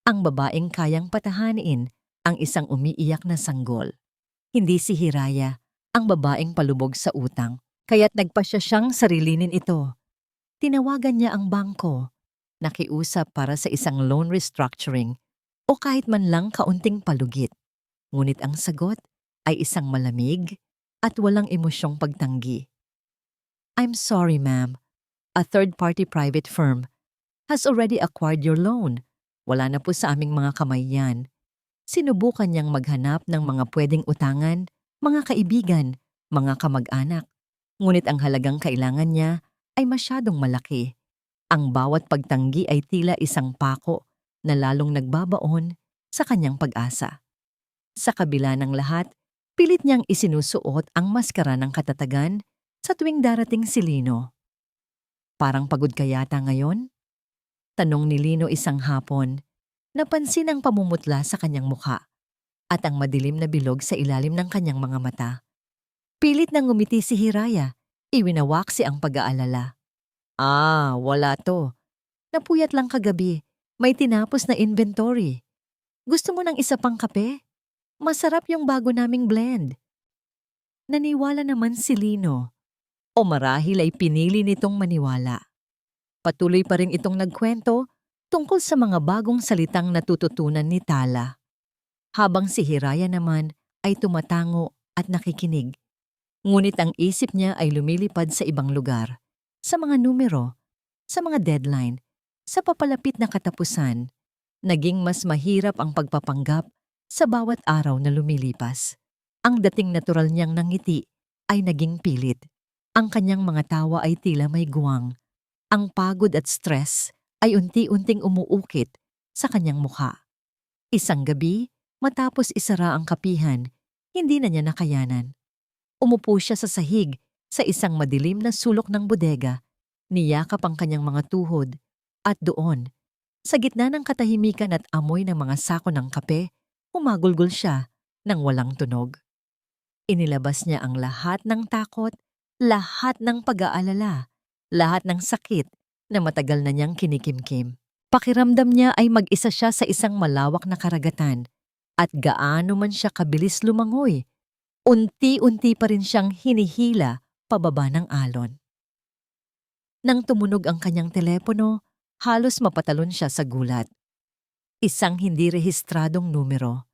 ang babaeng kayang patahanin ang isang umiiyak na sanggol. Hindi si Hiraya, ang babaeng palubog sa utang, kaya't nagpasya siyang sarilinin ito. Tinawagan niya ang bangko, nakiusap para sa isang loan restructuring o kahit man lang kaunting palugit. Ngunit ang sagot ay isang malamig at walang emosyong pagtanggi. I'm sorry, ma'am. A third-party private firm has already acquired your loan. Wala na po sa aming mga kamay yan. Sinubukan niyang maghanap ng mga pwedeng utangan, mga kaibigan, mga kamag-anak. Ngunit ang halagang kailangan niya ay masyadong malaki. Ang bawat pagtanggi ay tila isang pako na lalong nagbabaon sa kanyang pag-asa. Sa kabila ng lahat, pilit niyang isinusuot ang maskara ng katatagan sa tuwing darating si Lino. Parang pagod ka yata ngayon? Tanong ni Lino isang hapon. Napansin ang pamumutla sa kanyang mukha at ang madilim na bilog sa ilalim ng kanyang mga mata. Pilit nang ngumiti si Hiraya, iwinawaksi ang pag-aalala. Wala to. Napuyat lang kagabi, may tinapos na inventory. Gusto mo ng isa pang kape? Masarap yung bago naming blend. Naniwala naman si Lino. O marahil ay pinili nitong maniwala. Patuloy pa rin itong nagkwento tungkol sa mga bagong salitang natututunan ni Tala. Habang si Hiraya naman ay tumatango at nakikinig. Ngunit ang isip niya ay lumilipad sa ibang lugar, sa mga numero, sa mga deadline, sa papalapit na katapusan. Naging mas mahirap ang pagpapanggap sa bawat araw na lumilipas. Ang dating natural niyang nangiti ay naging pilit. Ang kanyang mga tawa ay tila may guwang. Ang pagod at stress ay unti-unting umuukit sa kanyang mukha. Isang gabi, matapos isara ang kapihan, hindi na niya nakayanan. Umupo siya sa sahig sa isang madilim na sulok ng bodega, niyakap ang kanyang mga tuhod, at doon, sa gitna ng katahimikan at amoy ng mga sako ng kape, humagulgol siya nang walang tunog. Inilabas niya ang lahat ng takot, lahat ng pag-aalala, lahat ng sakit na matagal na niyang kinikimkim. Pakiramdam niya ay mag-isa siya sa isang malawak na karagatan at gaano man siya kabilis lumangoy, unti-unti pa rin siyang hinihila pababa ng alon. Nang tumunog ang kanyang telepono, halos mapatalon siya sa gulat. Isang hindi rehistradong numero.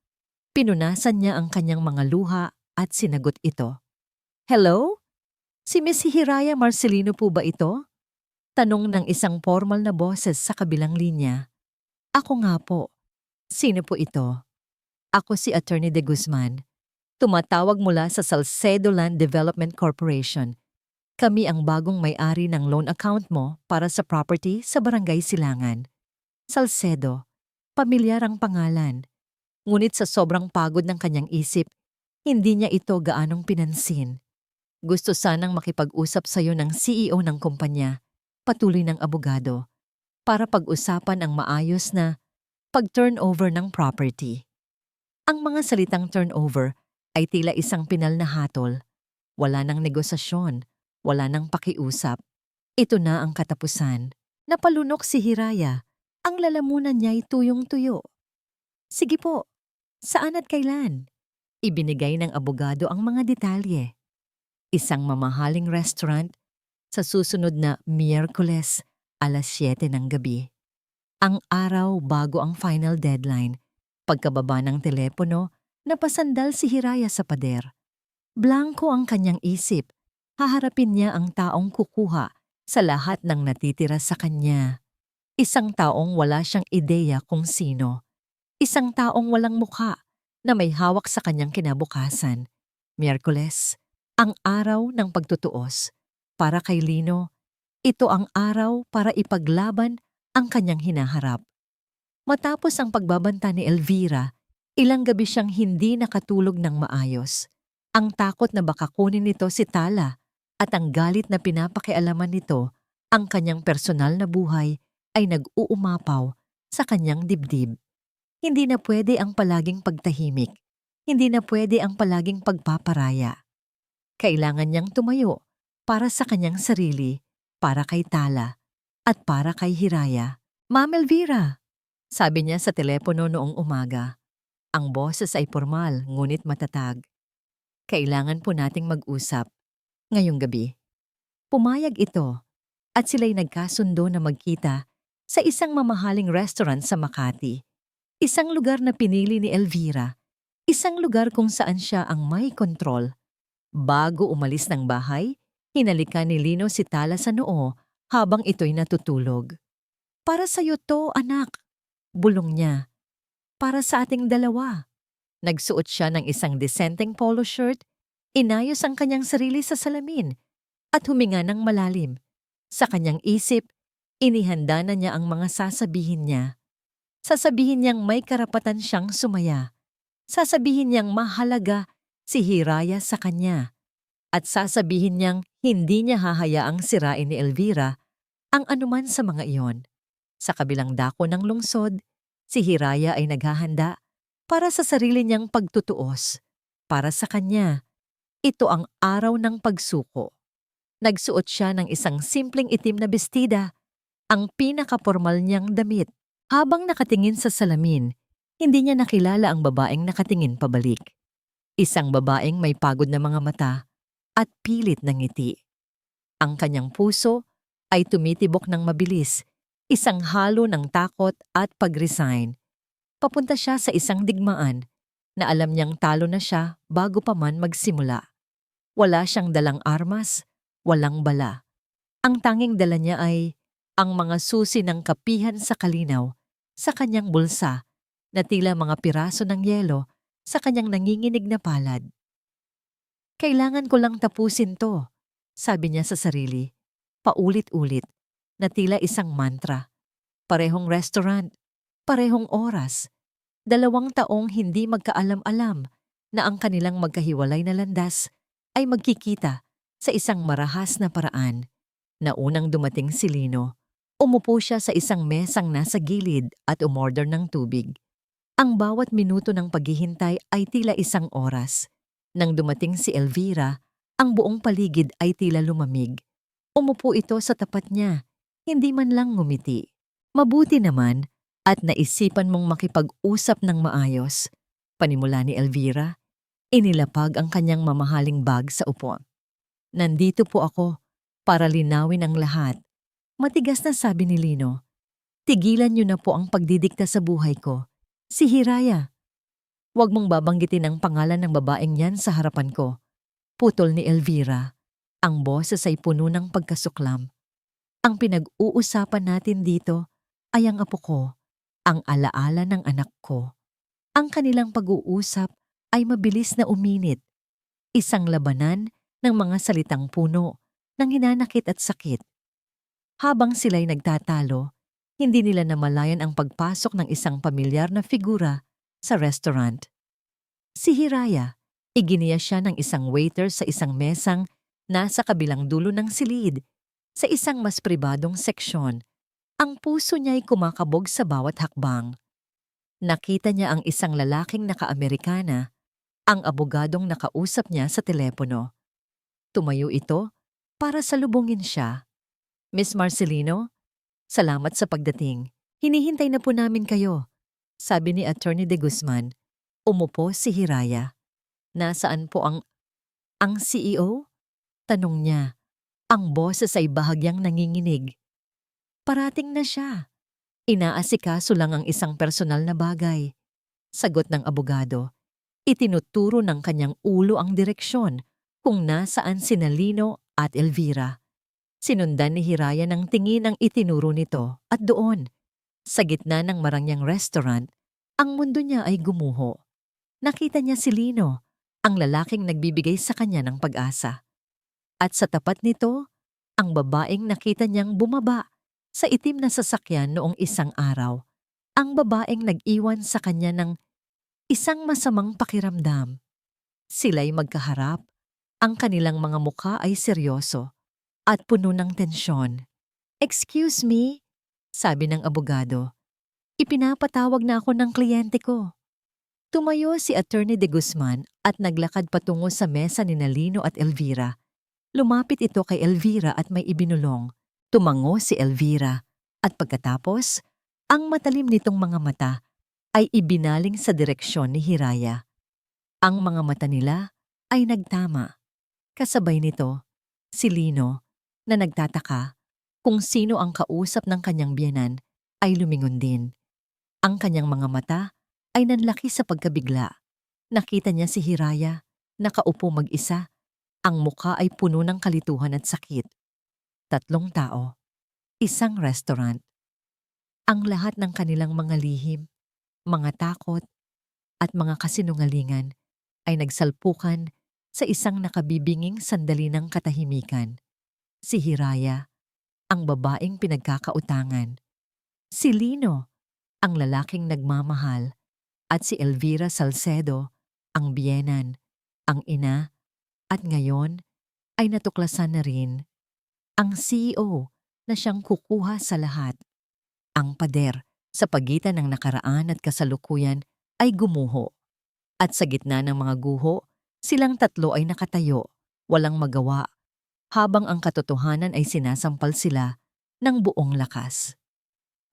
Pinunasan niya ang kanyang mga luha at sinagot ito. Hello? Si Miss Hiraya Marcelino po ba ito? Tanong ng isang formal na boses sa kabilang linya. Ako nga po. Sino po ito? Ako si Attorney De Guzman. Tumatawag mula sa Salcedo Land Development Corporation. Kami ang bagong may-ari ng loan account mo para sa property sa Barangay Silangan. Salcedo, pamilyar ang pangalan. Ngunit sa sobrang pagod ng kanyang isip, hindi niya ito gaanong pinansin. Gusto sanang makipag-usap sa iyo ng CEO ng kumpanya, patuloy ng abogado, para pag-usapan ang maayos na pag-turnover ng property. Ang mga salitang turnover ay tila isang pinal na hatol. Wala nang negosasyon, wala nang pakiusap. Ito na ang katapusan. Napalunok si Hiraya. Ang lalamunan niya ay tuyong-tuyo. Sige po, saan at kailan? Ibinigay ng abogado ang mga detalye. Isang mamahaling restaurant sa susunod na Miyerkules, alas 7 ng gabi. Ang araw bago ang final deadline. Pagkababa ng telepono, napasandal si Hiraya sa pader. Blanko ang kanyang isip. Haharapin niya ang taong kukuha sa lahat ng natitira sa kanya. Isang taong wala siyang ideya kung sino. Isang taong walang mukha na may hawak sa kanyang kinabukasan. Miyerkules, ang araw ng pagtutuos. Para kay Lino, ito ang araw para ipaglaban ang kanyang hinaharap. Matapos ang pagbabanta ni Elvira, ilang gabi siyang hindi nakatulog ng maayos. Ang takot na baka kunin nito si Tala at ang galit na pinapakialaman nito ang kanyang personal na buhay ay nag-uumapaw sa kanyang dibdib. Hindi na pwede ang palaging pagtahimik. Hindi na pwede ang palaging pagpaparaya. Kailangan niyang tumayo para sa kanyang sarili, para kay Tala, at para kay Hiraya. Ma'am Elvira, sabi niya sa telepono noong umaga. Ang boses ay formal ngunit matatag. Kailangan po nating mag-usap ngayong gabi. Pumayag ito at sila'y nagkasundo na magkita sa isang mamahaling restaurant sa Makati. Isang lugar na pinili ni Elvira. Isang lugar kung saan siya ang may kontrol. Bago umalis ng bahay, hinalikan ni Lino si Tala sa noo habang ito'y natutulog. Para sa'yo to, anak. Bulong niya. Para sa ating dalawa. Nagsuot siya ng isang disenteng polo shirt, inayos ang kanyang sarili sa salamin, at huminga ng malalim. Sa kanyang isip, inihanda na niya ang mga sasabihin niya. Sasabihin niyang may karapatan siyang sumaya. Sasabihin niyang mahalaga si Hiraya sa kanya. At sasabihin niyang hindi niya hahayaang sirain ni Elvira ang anuman sa mga iyon. Sa kabilang dako ng lungsod, si Hiraya ay naghahanda para sa sarili niyang pagtutuos. Para sa kanya, ito ang araw ng pagsuko. Nagsuot siya ng isang simpleng itim na bestida, ang pinakapormal niyang damit. Habang nakatingin sa salamin, hindi niya nakilala ang babaeng nakatingin pabalik. Isang babaeng may pagod na mga mata at pilit na ngiti. Ang kanyang puso ay tumitibok ng mabilis, isang halo ng takot at pag-resign. Papunta siya sa isang digmaan na alam niyang talo na siya bago pa man magsimula. Wala siyang dalang armas, walang bala. Ang tanging dala niya ay ang mga susi ng kapihan sa kalinaw sa kanyang bulsa na tila mga piraso ng yelo sa kanyang nanginginig na palad. Kailangan ko lang tapusin to, sabi niya sa sarili, paulit-ulit, na tila isang mantra. Parehong restaurant, parehong oras, 2 taong hindi magkaalam-alam na ang kanilang magkahiwalay na landas ay magkikita sa isang marahas na paraan. Na unang dumating si Lino, umupo siya sa isang mesang nasa gilid at umorder ng tubig. Ang bawat minuto ng paghihintay ay tila isang oras. Nang dumating si Elvira, ang buong paligid ay tila lumamig. Umupo ito sa tapat niya, hindi man lang ngumiti. Mabuti naman at naisipan mong makipag-usap ng maayos. Panimula ni Elvira, inilapag ang kanyang mamahaling bag sa upuan. Nandito po ako para linawin ang lahat. Matigas na sabi ni Lino. Tigilan niyo na po ang pagdidikta sa buhay ko. Si Hiraya. Huwag mong babanggitin ang pangalan ng babaeng yan sa harapan ko. Putol ni Elvira. Ang boses ay puno ng pagkasuklam. Ang pinag-uusapan natin dito ay ang apo ko, ang alaala ng anak ko. Ang kanilang pag-uusap ay mabilis na uminit. Isang labanan ng mga salitang puno ng hinanakit at sakit. Habang sila'y nagtatalo, hindi nila namalayan ang pagpasok ng isang pamilyar na figura sa restaurant. Si Hiraya, iginiya siya ng isang waiter sa isang mesang nasa kabilang dulo ng silid, sa isang mas pribadong seksyon. Ang puso niya ay kumakabog sa bawat hakbang. Nakita niya ang isang lalaking naka-Amerikana, ang abogadong nakausap niya sa telepono. Tumayo ito para salubungin siya. Miss Marcelino, salamat sa pagdating. Hinihintay na po namin kayo, sabi ni Attorney De Guzman. Umupo si Hiraya. Nasaan po ang CEO? Tanong niya. Ang boses ay bahagyang nanginginig. Parating na siya. Inaasikaso lang ang isang personal na bagay. Sagot ng abogado. Itinuturo ng kanyang ulo ang direksyon kung nasaan sina Lino at Elvira. Sinundan ni Hiraya ng tingin ang itinuro nito at doon, sa gitna ng marangyang restaurant, ang mundo niya ay gumuho. Nakita niya si Lino, ang lalaking nagbibigay sa kanya ng pag-asa. At sa tapat nito, ang babaeng nakita niyang bumaba sa itim na sasakyan noong isang araw. Ang babaeng nag-iwan sa kanya ng isang masamang pakiramdam. Sila'y magkaharap, ang kanilang mga mukha ay seryoso at puno ng tensyon. Excuse me, sabi ng abogado. Ipinapatawag na ako ng kliyente ko. Tumayo si Attorney De Guzman at naglakad patungo sa mesa ni Nalino at Elvira. Lumapit ito kay Elvira at may ibinulong. Tumango si Elvira at pagkatapos, ang matalim nitong mga mata ay ibinaling sa direksyon ni Hiraya. Ang mga mata nila ay nagtama. Kasabay nito, si Lino na nagtataka kung sino ang kausap ng kanyang biyenan ay lumingon din. Ang kanyang mga mata ay nanlaki sa pagkabigla. Nakita niya si Hiraya, nakaupo mag-isa. Ang mukha ay puno ng kalituhan at sakit. 3 tao, isang restaurant. Ang lahat ng kanilang mga lihim, mga takot, at mga kasinungalingan ay nagsalpukan sa isang nakabibinging sandali ng katahimikan. Si Hiraya, ang babaeng pinagkakautangan. Si Lino, ang lalaking nagmamahal. At si Elvira Salcedo, ang biyenan, ang ina, at ngayon ay natuklasan na rin ang CEO na siyang kukuha sa lahat. Ang pader sa pagitan ng nakaraan at kasalukuyan ay gumuho. At sa gitna ng mga guho, silang tatlo ay nakatayo, walang magawa, habang ang katotohanan ay sinasampal sila ng buong lakas.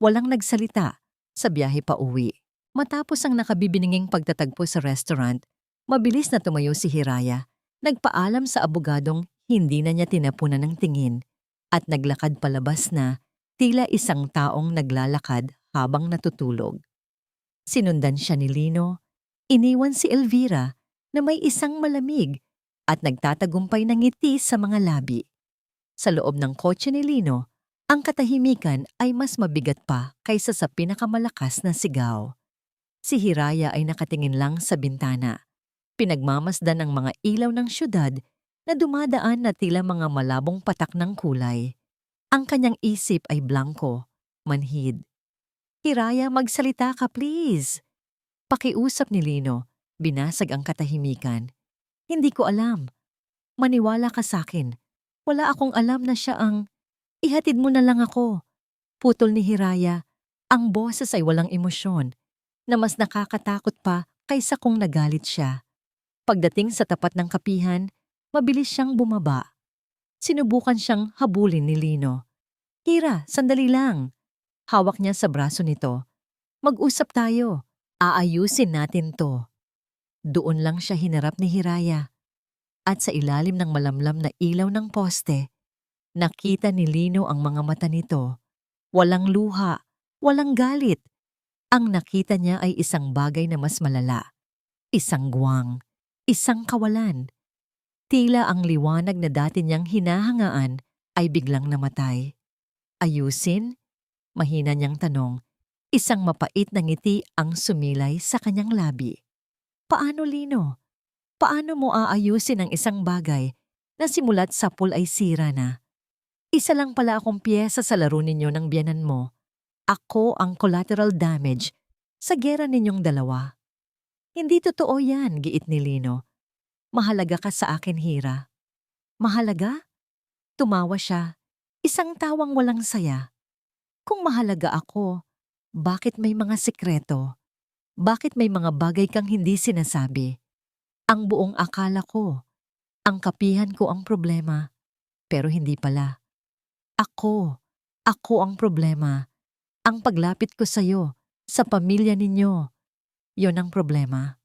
Walang nagsalita sa biyahe pa uwi. Matapos ang nakabibininging pagtatagpo sa restaurant, mabilis na tumayo si Hiraya. Nagpaalam sa abogadong hindi na niya tinapunan ng tingin at naglakad palabas na tila isang taong naglalakad habang natutulog. Sinundan siya ni Lino, iniwan si Elvira na may isang malamig at nagtatagumpay ng ngiti sa mga labi. Sa loob ng kotse ni Lino, ang katahimikan ay mas mabigat pa kaysa sa pinakamalakas na sigaw. Si Hiraya ay nakatingin lang sa bintana. Pinagmamasdan ang mga ilaw ng syudad na dumadaan na tila mga malabong patak ng kulay. Ang kanyang isip ay blanko, manhid. Hiraya, magsalita ka please. Pakiusap ni Lino, binasag ang katahimikan. Hindi ko alam. Maniwala ka sakin. Wala akong alam na siya ang... Ihatid mo na lang ako. Putol ni Hiraya. Ang boses ay walang emosyon, na mas nakakatakot pa kaysa kung nagalit siya. Pagdating sa tapat ng kapihan, mabilis siyang bumaba. Sinubukan siyang habulin ni Lino. Hira, sandali lang. Hawak niya sa braso nito. Mag-usap tayo. Aayusin natin to. Doon lang siya hinarap ni Hiraya. At sa ilalim ng malamlam na ilaw ng poste, nakita ni Lino ang mga mata nito. Walang luha, walang galit. Ang nakita niya ay isang bagay na mas malala. Isang guwang, isang kawalan. Tila ang liwanag na dati niyang hinahangaan ay biglang namatay. Ayusin? Mahina niyang tanong. Isang mapait na ngiti ang sumilay sa kanyang labi. Paano, Lino? Paano mo aayusin ang isang bagay na simula't sapul ay sira na? Isa lang pala akong piyesa sa laro ninyo ng biyenan mo. Ako ang collateral damage sa gera ninyong dalawa. Hindi totoo yan, giit ni Lino. Mahalaga ka sa akin, Hira. Mahalaga? Tumawa siya, isang tawang walang saya. Kung mahalaga ako, bakit may mga sikreto? Bakit may mga bagay kang hindi sinasabi? Ang buong akala ko, ang kapihan ko ang problema, pero hindi pala. Ako ang problema. Ang paglapit ko sa'yo, sa pamilya ninyo, yon ang problema.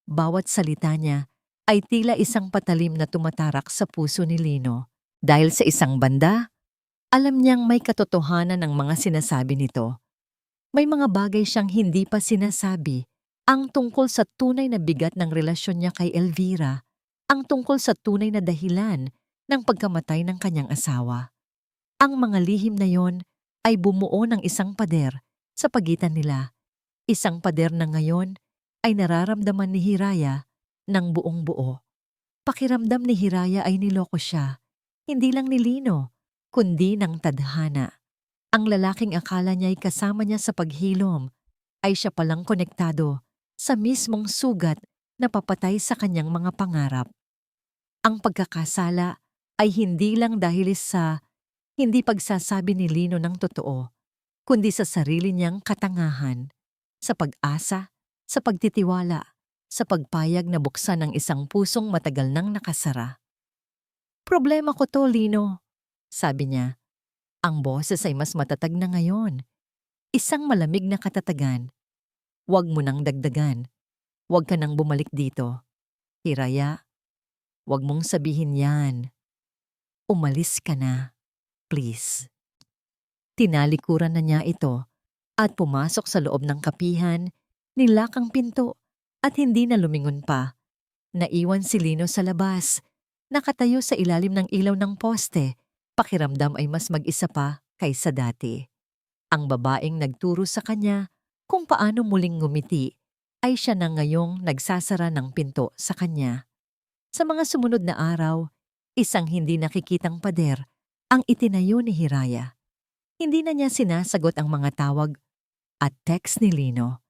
Bawat salita niya ay tila isang patalim na tumatarak sa puso ni Lino. Dahil sa isang banda, alam niyang may katotohanan ng mga sinasabi nito. May mga bagay siyang hindi pa sinasabi, ang tungkol sa tunay na bigat ng relasyon niya kay Elvira, ang tungkol sa tunay na dahilan ng pagkamatay ng kanyang asawa. Ang mga lihim na yon ay bumuo ng isang pader sa pagitan nila. Isang pader na ngayon ay nararamdaman ni Hiraya ng buong buo. Pakiramdam ni Hiraya ay niloko siya, hindi lang ni Lino, kundi ng tadhana. Ang lalaking akala niya ay kasama niya sa paghilom ay siya palang konektado sa mismong sugat na papatay sa kanyang mga pangarap. Ang pagkakasala ay hindi lang dahil sa hindi pagsasabi ni Lino ng totoo. kundi sa sarili niyang katangahan, sa pag-asa, sa pagtitiwala, sa pagpayag na buksan ang isang pusong matagal nang nakasara. "Problema ko to, Lino," sabi niya. Ang boses ay mas matatag na ngayon. Isang malamig na katatagan. "Huwag mo nang dagdagan. Huwag ka nang bumalik dito. Hiraya, huwag mong sabihin yan. Umalis ka na, please." Tinalikuran na niya ito at pumasok sa loob ng kapihan, nilak ang pinto at hindi na lumingon pa. Naiwan si Lino sa labas, nakatayo sa ilalim ng ilaw ng poste, pakiramdam ay mas mag-isa pa kaysa dati. Ang babaeng nagturo sa kanya kung paano muling ngumiti ay siya na ngayong nagsasara ng pinto sa kanya. Sa mga sumunod na araw, isang hindi nakikitang pader ang itinayo ni Hiraya. Hindi na niya sinasagot ang mga tawag at text ni Lino.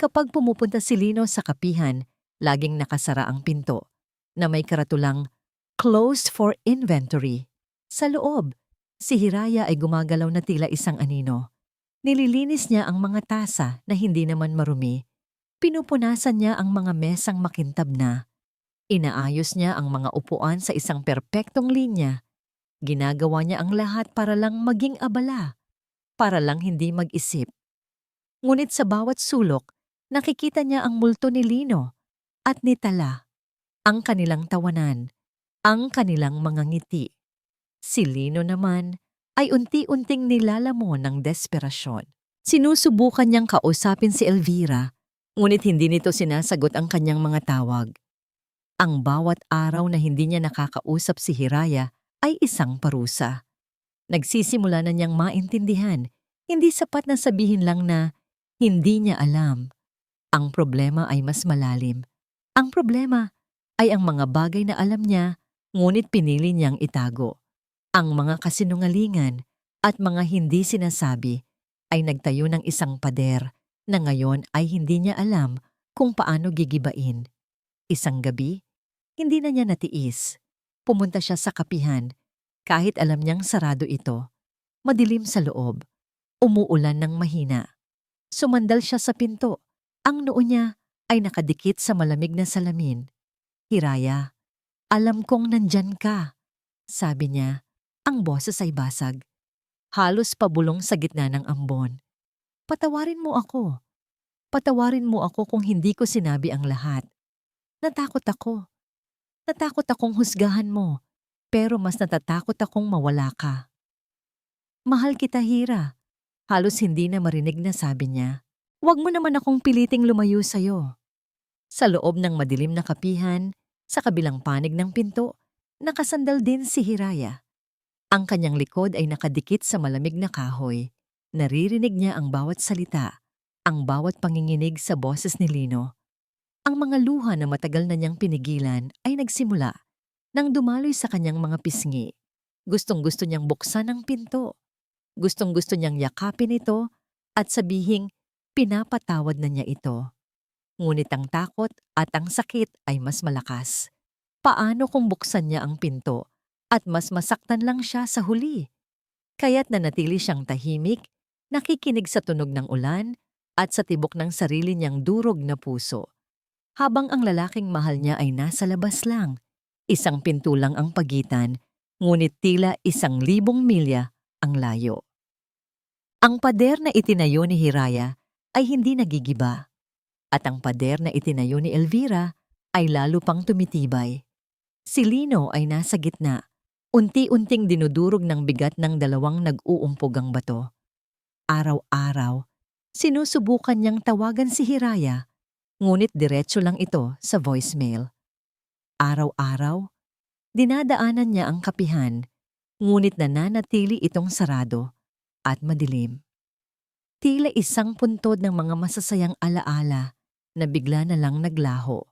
Kapag pumupunta si Lino sa kapihan, laging nakasara ang pinto na may karatulang "Closed for inventory." Sa loob, si Hiraya ay gumagalaw na tila isang anino. Nililinis niya ang mga tasa na hindi naman marumi. Pinupunasan niya ang mga mesang makintab na. Inaayos niya ang mga upuan sa isang perpektong linya. Ginagawa niya ang lahat para lang maging abala, para lang hindi mag-isip. Ngunit sa bawat sulok, nakikita niya ang multo ni Lino at ni Tala, ang kanilang tawanan, ang kanilang mga ngiti. Si Lino naman ay unti-unting nilalamon ng desperasyon. Sinusubukan niyang kausapin si Elvira, ngunit hindi nito sinasagot ang kanyang mga tawag. Ang bawat araw na hindi niya nakakausap si Hiraya ay isang parusa. Nagsisimula na niyang maintindihan, hindi sapat na sabihin lang na hindi niya alam. Ang problema ay mas malalim. Ang problema ay ang mga bagay na alam niya, ngunit pinili niyang itago. Ang mga kasinungalingan at mga hindi sinasabi ay nagtayo ng isang pader na ngayon ay hindi niya alam kung paano gigibain. Isang gabi, hindi na niya natiis. Pumunta siya sa kapihan, kahit alam niyang sarado ito. Madilim sa loob. Umuulan ng mahina. Sumandal siya sa pinto. Ang noo niya ay nakadikit sa malamig na salamin. "Hiraya, alam kong nandyan ka," sabi niya. Ang boses ay basag. Halos pabulong sa gitna ng ambon. "Patawarin mo ako. Patawarin mo ako kung hindi ko sinabi ang lahat. Natakot ako. Natakot akong husgahan mo, pero mas natatakot akong mawala ka." "Mahal kita, Hira." Halos hindi na marinig na sabi niya. "Huwag mo naman akong piliting lumayo sa'yo." Sa loob ng madilim na kapihan, sa kabilang panig ng pinto, nakasandal din si Hiraya. Ang kanyang likod ay nakadikit sa malamig na kahoy. Naririnig niya ang bawat salita, ang bawat panginginig sa boses ni Lino. Ang mga luha na matagal na niyang pinigilan ay nagsimula nang dumaloy sa kanyang mga pisngi. Gustong-gusto niyang buksan ang pinto. Gustong-gusto niyang yakapin ito at sabihing pinapatawad na niya ito. Ngunit ang takot at ang sakit ay mas malakas. Paano kung buksan niya ang pinto at mas masaktan lang siya sa huli? Kaya't nanatili siyang tahimik, nakikinig sa tunog ng ulan at sa tibok ng sarili niyang durog na puso. Habang ang lalaking mahal niya ay nasa labas lang, isang pinto lang ang pagitan, ngunit tila 1,000 milya ang layo. Ang pader na itinayo ni Hiraya ay hindi nagigiba, at ang pader na itinayo ni Elvira ay lalo pang tumitibay. Si Lino ay nasa gitna, unti-unting dinudurog ng bigat ng dalawang nag-uumpugang bato. Araw-araw, sinusubukan niyang tawagan si Hiraya, ngunit diretso lang ito sa voicemail. Araw-araw, dinadaanan niya ang kapihan, ngunit nananatili itong sarado at madilim. Tila isang puntod ng mga masasayang alaala na bigla na lang naglaho.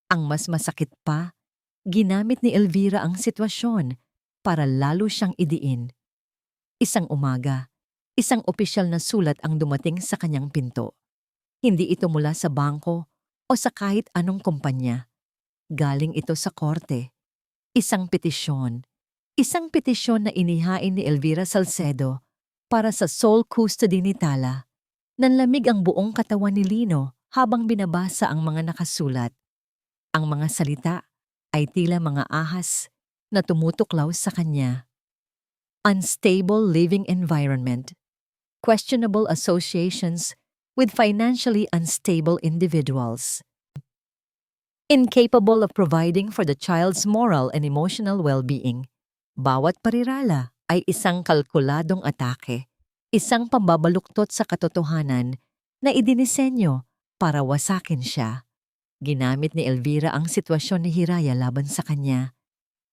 Ang mas masakit pa, ginamit ni Elvira ang sitwasyon para lalo siyang idiin. Isang umaga, isang opisyal na sulat ang dumating sa kanyang pinto. Hindi ito mula sa bangko o sa kahit anong kumpanya. Galing ito sa korte. Isang petisyon na inihain ni Elvira Salcedo Para sa soul custody ni Tala, nanlamig ang buong katawan ni Lino habang binabasa ang mga nakasulat. Ang mga salita ay tila mga ahas na tumutuklaw sa kanya. Unstable living environment, questionable associations with financially unstable individuals, incapable of providing for the child's moral and emotional well-being. Bawat parirala ay isang kalkuladong atake, isang pambabaluktot sa katotohanan na idinisenyo para wasakin siya. Ginamit ni Elvira ang sitwasyon ni Hiraya laban sa kanya.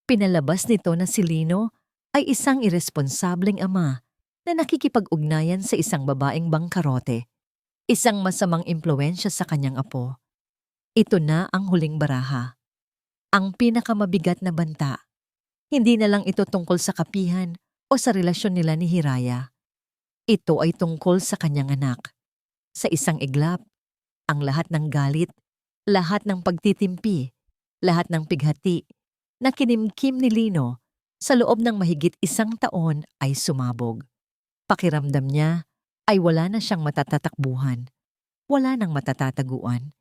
Pinalabas nito na si Lino ay isang irresponsableng ama na nakikipag-ugnayan sa isang babaeng bangkarote, isang masamang impluwensya sa kanyang apo. Ito na ang huling baraha. Ang pinakamabigat na banta. Hindi na lang ito tungkol sa kapihan o sa relasyon nila ni Hiraya. Ito ay tungkol sa kanyang anak. Sa isang iglap, ang lahat ng galit, lahat ng pagtitimpi, lahat ng pighati na kinimkim ni Lino sa loob ng mahigit 1 taon ay sumabog. Pakiramdam niya ay wala na siyang matatatakbuhan, wala nang matatataguan.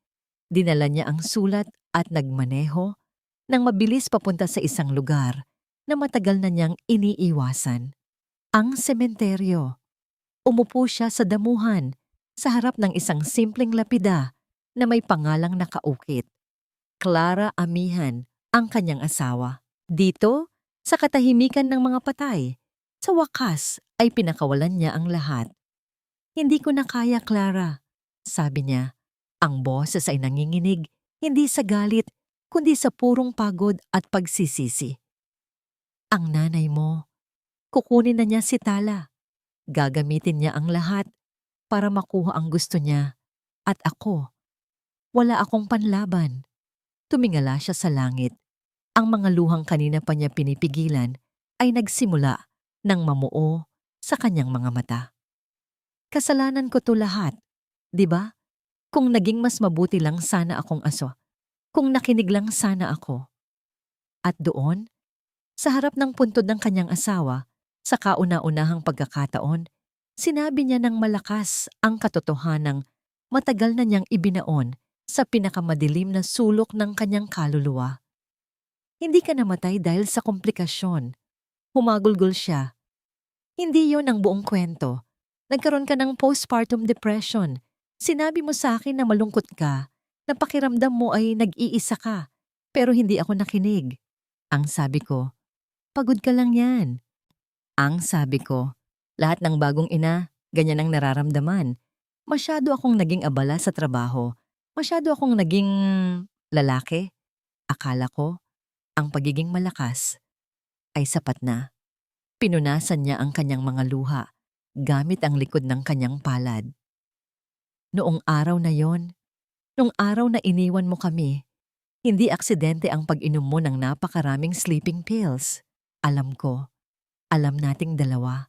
Dinala niya ang sulat at nagmaneho nang mabilis papunta sa isang lugar na matagal na niyang iniiwasan. Ang sementeryo. Umupo siya sa damuhan sa harap ng isang simpleng lapida na may pangalang nakaukit. Clara Amihan, ang kanyang asawa. Dito, sa katahimikan ng mga patay, sa wakas ay pinakawalan niya ang lahat. Hindi ko na kaya, Clara, sabi niya. Ang boses ay nanginginig, hindi sa galit, kundi sa purong pagod at pagsisisi. Ang nanay mo, kukunin na niya si Tala. Gagamitin niya ang lahat para makuha ang gusto niya. At ako, wala akong panlaban. Tumingala siya sa langit. Ang mga luhang kanina pa niya pinipigilan ay nagsimula ng mamuo sa kanyang mga mata. Kasalanan ko to lahat, di ba? Kung naging mas mabuti lang sana akong aso, kung nakinig lang sana ako. At doon, sa harap ng puntod ng kanyang asawa, sa kauna-unahang pagkakataon, sinabi niya ng malakas ang katotohanang matagal na niyang ibinaon sa pinakamadilim na sulok ng kanyang kaluluwa. Hindi ka namatay dahil sa komplikasyon. Humagulgol siya. Hindi yon ang buong kwento. Nagkaroon ka ng postpartum depression. Sinabi mo sa akin na malungkot ka, na pakiramdam mo ay nag-iisa ka, pero hindi ako nakinig. Ang sabi ko, pagod ka lang yan. Ang sabi ko, lahat ng bagong ina, ganyan ang nararamdaman. Masyado akong naging abala sa trabaho. Masyado akong naging lalaki. Akala ko, ang pagiging malakas ay sapat na. Pinunasan niya ang kanyang mga luha gamit ang likod ng kanyang palad. Noong araw na yon, noong araw na iniwan mo kami, hindi aksidente ang pag-inom mo ng napakaraming sleeping pills. Alam ko, alam nating dalawa.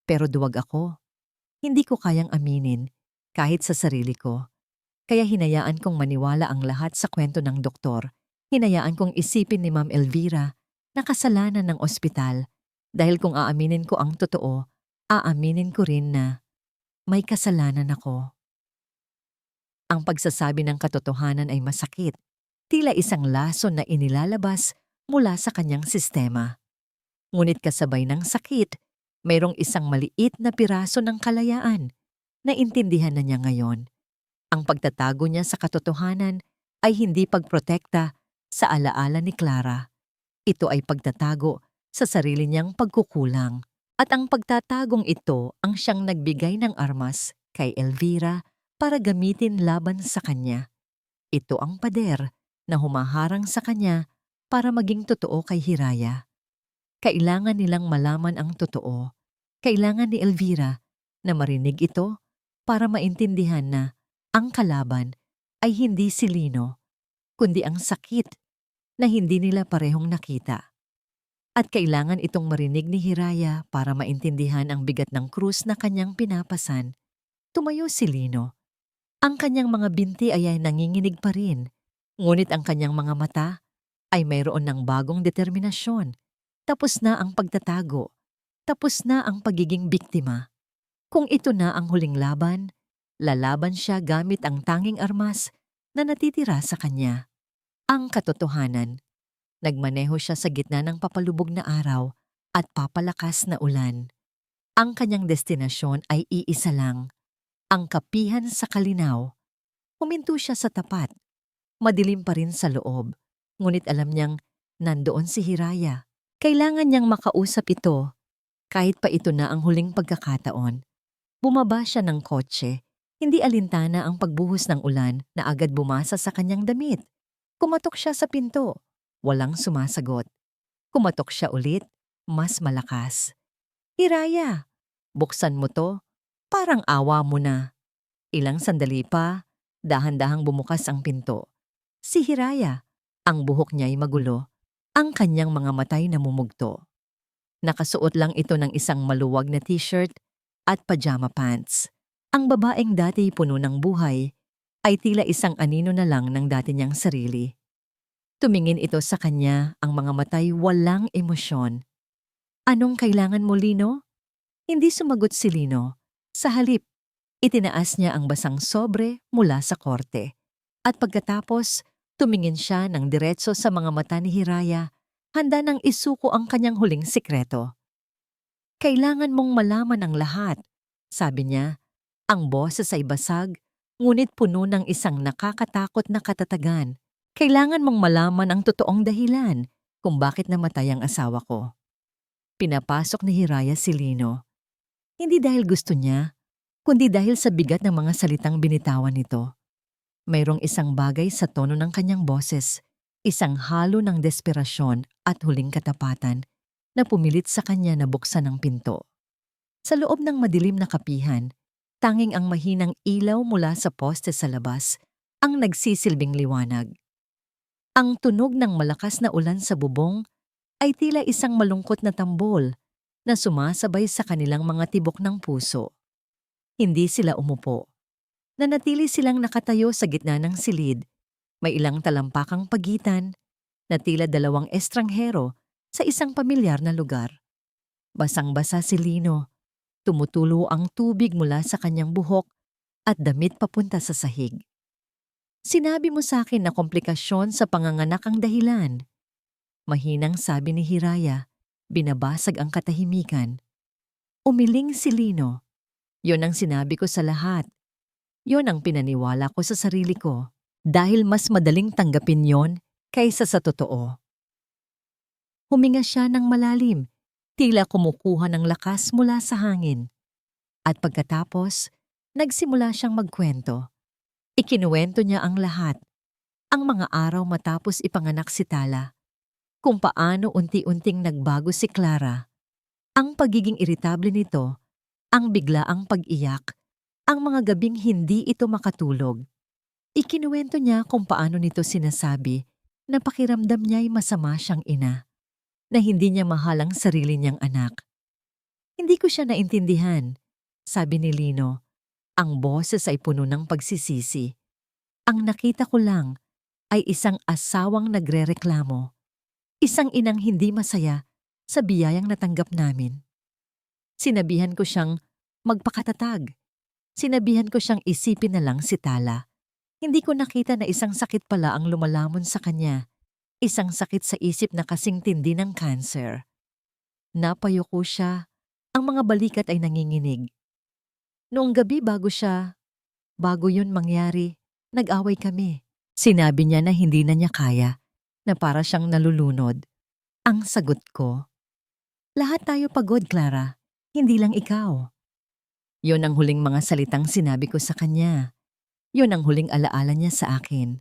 Pero duwag ako. Hindi ko kayang aminin kahit sa sarili ko. Kaya hinayaan kong maniwala ang lahat sa kwento ng doktor. Hinayaan kong isipin ni Ma'am Elvira na kasalanan ng ospital dahil kung aaminin ko ang totoo, aaminin ko rin na may kasalanan ako. Ang pagsasabi ng katotohanan ay masakit, tila isang lason na inilalabas mula sa kanyang sistema. Ngunit kasabay ng sakit, mayroong isang maliit na piraso ng kalayaan na intindihan na niya ngayon. Ang pagtatago niya sa katotohanan ay hindi pagprotekta sa alaala ni Clara. Ito ay pagtatago sa sarili niyang pagkukulang. At ang pagtatagong ito ang siyang nagbigay ng armas kay Elvira para gamitin laban sa kanya. Ito ang pader na humaharang sa kanya para maging totoo kay Hiraya. Kailangan nilang malaman ang totoo. Kailangan ni Elvira na marinig ito para maintindihan na ang kalaban ay hindi si Lino, kundi ang sakit na hindi nila parehong nakita. At kailangan itong marinig ni Hiraya para maintindihan ang bigat ng krus na kanyang pinapasan. Tumayo si Lino. Ang kanyang mga binti ay nanginginig pa rin, ngunit ang kanyang mga mata ay mayroon ng bagong determinasyon. Tapos na ang pagtatago. Tapos na ang pagiging biktima. Kung ito na ang huling laban, lalaban siya gamit ang tanging armas na natitira sa kanya. Ang katotohanan, nagmaneho siya sa gitna ng papalubog na araw at papalakas na ulan. Ang kanyang destinasyon ay iisa lang, ang kapihan sa kalinaw. Huminto siya sa tapat. Madilim pa rin sa loob, ngunit alam niyang nandoon si Hiraya. Kailangan niyang makausap ito, kahit pa ito na ang huling pagkakataon. Bumaba siya ng kotse, hindi alintana ang pagbuhos ng ulan na agad bumasa sa kanyang damit. Kumatok siya sa pinto, walang sumasagot. Kumatok siya ulit, mas malakas. Hiraya, buksan mo to, parang awa mo na. Ilang sandali pa, dahan-dahang bumukas ang pinto. Si Hiraya, ang buhok niya'y magulo, ang kanyang mga matay namumugto. Nakasuot lang ito ng isang maluwag na t-shirt at pajama pants. Ang babaeng dati puno ng buhay ay tila isang anino na lang ng dati niyang sarili. Tumingin ito sa kanya, ang mga matay walang emosyon. Anong kailangan mo, Lino? Hindi sumagot si Lino. Sa halip, itinaas niya ang basang sobre mula sa korte. At pagkatapos, tumingin siya ng diretso sa mga mata ni Hiraya, handa nang isuko ang kanyang huling sikreto. Kailangan mong malaman ang lahat, sabi niya. Ang boses ay basag, ngunit puno ng isang nakakatakot na katatagan. Kailangan mong malaman ang totoong dahilan kung bakit namatay ang asawa ko. Pinapasok ni Hiraya si Lino. Hindi dahil gusto niya, kundi dahil sa bigat ng mga salitang binitawan nito. Mayroong isang bagay sa tono ng kanyang boses, isang halo ng desperasyon at huling katapatan na pumilit sa kanya na buksan ang pinto. Sa loob ng madilim na kapihan, tanging ang mahinang ilaw mula sa poste sa labas ang nagsisilbing liwanag. Ang tunog ng malakas na ulan sa bubong ay tila isang malungkot na tambol na sumasabay sa kanilang mga tibok ng puso. Hindi sila umupo. Nanatili silang nakatayo sa gitna ng silid. May ilang talampakang pagitan na tila dalawang estranghero sa isang pamilyar na lugar. Basang-basa si Lino. Tumutulo ang tubig mula sa kanyang buhok at damit papunta sa sahig. Sinabi mo sa akin na komplikasyon sa panganganak ang dahilan. Mahinang sabi ni Hiraya, binabasag ang katahimikan. Umiling si Lino. Yon ang sinabi ko sa lahat. Yon ang pinaniwala ko sa sarili ko dahil mas madaling tanggapin yon kaysa sa totoo. Huminga siya ng malalim, tila kumukuha ng lakas mula sa hangin. At pagkatapos, nagsimula siyang magkwento. Ikinuwento niya ang lahat, ang mga araw matapos ipanganak si Tala, kung paano unti-unting nagbago si Clara, ang pagiging iritable nito, ang biglaang pag-iyak, ang mga gabing hindi ito makatulog. Ikinuwento niya kung paano nito sinasabi na pakiramdam niya'y masama siyang ina, na hindi niya mahal ang sarili niyang anak. Hindi ko siya naintindihan, sabi ni Lino. Ang boses ay puno ng pagsisisi. Ang nakita ko lang ay isang asawang nagrereklamo, isang inang hindi masaya sa biyayang natanggap namin. Sinabihan ko siyang magpakatatag. Sinabihan ko siyang isipin na lang si Tala. Hindi ko nakita na isang sakit pala ang lumalamon sa kanya. Isang sakit sa isip na kasing tindi ng cancer. Napayuko siya. Ang mga balikat ay nanginginig. Noong gabi bago yun mangyari, nag-away kami. Sinabi niya na hindi na niya kaya, na para siyang nalulunod. Ang sagot ko, lahat tayo pagod, Clara. Hindi lang ikaw. Yon ang huling mga salitang sinabi ko sa kanya. Yon ang huling alaala niya sa akin.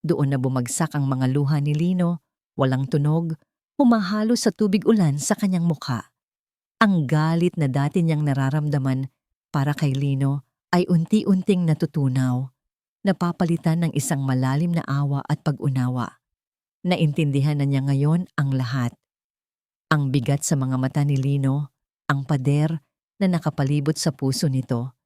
Doon na bumagsak ang mga luha ni Lino, walang tunog, humahalo sa tubig ulan sa kanyang mukha. Ang galit na dati niyang nararamdaman para kay Lino ay unti-unting natutunaw, napapalitan ng isang malalim na awa at pag-unawa. Naintindihan na niya ngayon ang lahat. Ang bigat sa mga mata ni Lino, ang pader na nakapalibot sa puso nito,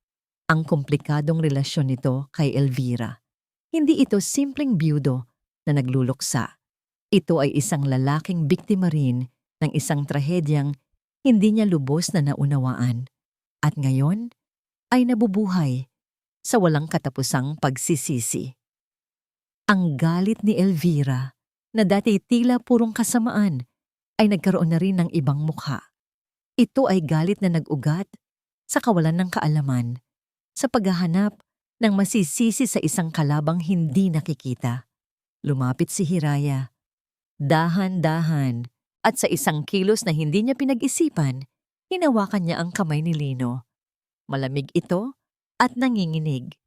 ang komplikadong relasyon nito kay Elvira. Hindi ito simpleng byudo na nagluluksa. Ito ay isang lalaking biktima rin ng isang trahedyang hindi niya lubos na naunawaan. At ngayon, ay nabubuhay sa walang katapusang pagsisisi. Ang galit ni Elvira, na dati tila purong kasamaan, ay nagkaroon na rin ng ibang mukha. Ito ay galit na nag-ugat sa kawalan ng kaalaman, sa paghahanap ng masisisi sa isang kalabang hindi nakikita. Lumapit si Hiraya, dahan-dahan, at sa isang kilos na hindi niya pinag-isipan, hinawakan niya ang kamay ni Lino. Malamig ito at nanginginig.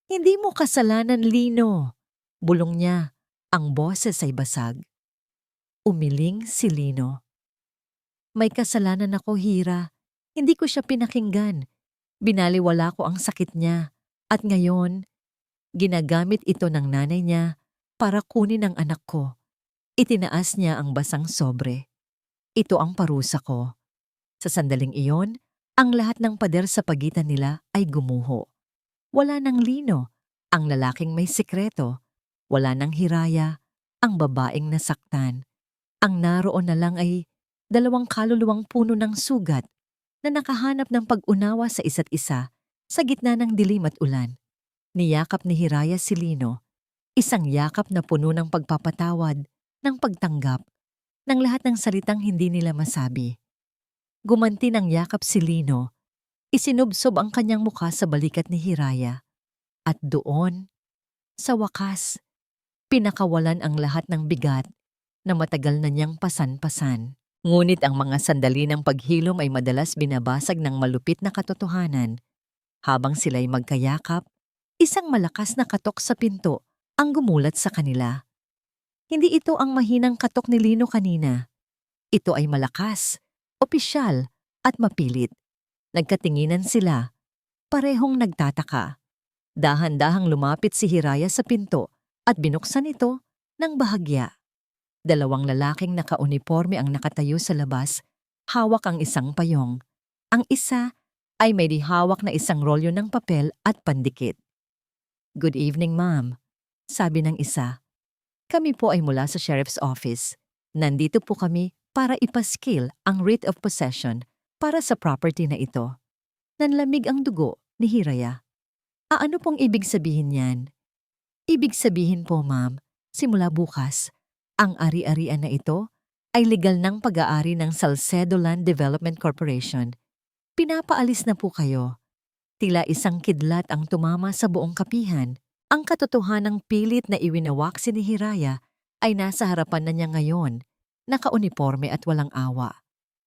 "Hindi mo kasalanan, Lino," bulong niya. Ang boses ay basag. Umiling si Lino. "May kasalanan ako, Hira. Hindi ko siya pinakinggan. Binaliwala ko ang sakit niya. At ngayon, ginagamit ito ng nanay niya para kunin ang anak ko." Itinaas niya ang basang sobre. "Ito ang parusa ko." Sa sandaling iyon, ang lahat ng pader sa pagitan nila ay gumuho. Wala nang Lino, ang lalaking may sikreto. Wala nang Hiraya, ang babaeng nasaktan. Ang naroon na lang ay dalawang kaluluwang puno ng sugat na nakahanap ng pag-unawa sa isa't isa sa gitna ng dilim at ulan. Niyakap ni Hiraya si Lino, isang yakap na puno ng pagpapatawad, ng pagtanggap, ng lahat ng salitang hindi nila masabi. Gumanti ng yakap si Lino, isinubsob ang kanyang mukha sa balikat ni Hiraya. At doon, sa wakas, pinakawalan ang lahat ng bigat na matagal na niyang pasan-pasan. Ngunit ang mga sandali ng paghilom ay madalas binabasag ng malupit na katotohanan. Habang sila'y magkayakap, isang malakas na katok sa pinto ang gumulat sa kanila. Hindi ito ang mahinang katok ni Lino kanina. Ito ay malakas, opisyal, at mapilit. Nagkatinginan sila, parehong nagtataka. Dahan-dahang lumapit si Hiraya sa pinto at binuksan ito ng bahagya. Dalawang lalaking nakauniporme ang nakatayo sa labas, hawak ang isang payong. Ang isa ay may dihawak na isang rolyo ng papel at pandikit. "Good evening, ma'am," sabi ng isa. "Kami po ay mula sa Sheriff's Office. Nandito po kami para ipaskil ang writ of possession para sa property na ito." Nanlamig ang dugo ni Hiraya. "Ano pong ibig sabihin yan?" "Ibig sabihin po, ma'am, simula bukas, ang ari-arian na ito ay legal ng pag-aari ng Salcedo Land Development Corporation. Pinapaalis na po kayo." Tila isang kidlat ang tumama sa buong kapihan. Ang katotohanang pilit na iwinawaksi ni Hiraya ay nasa harapan na niya ngayon, nakauniporme at walang awa.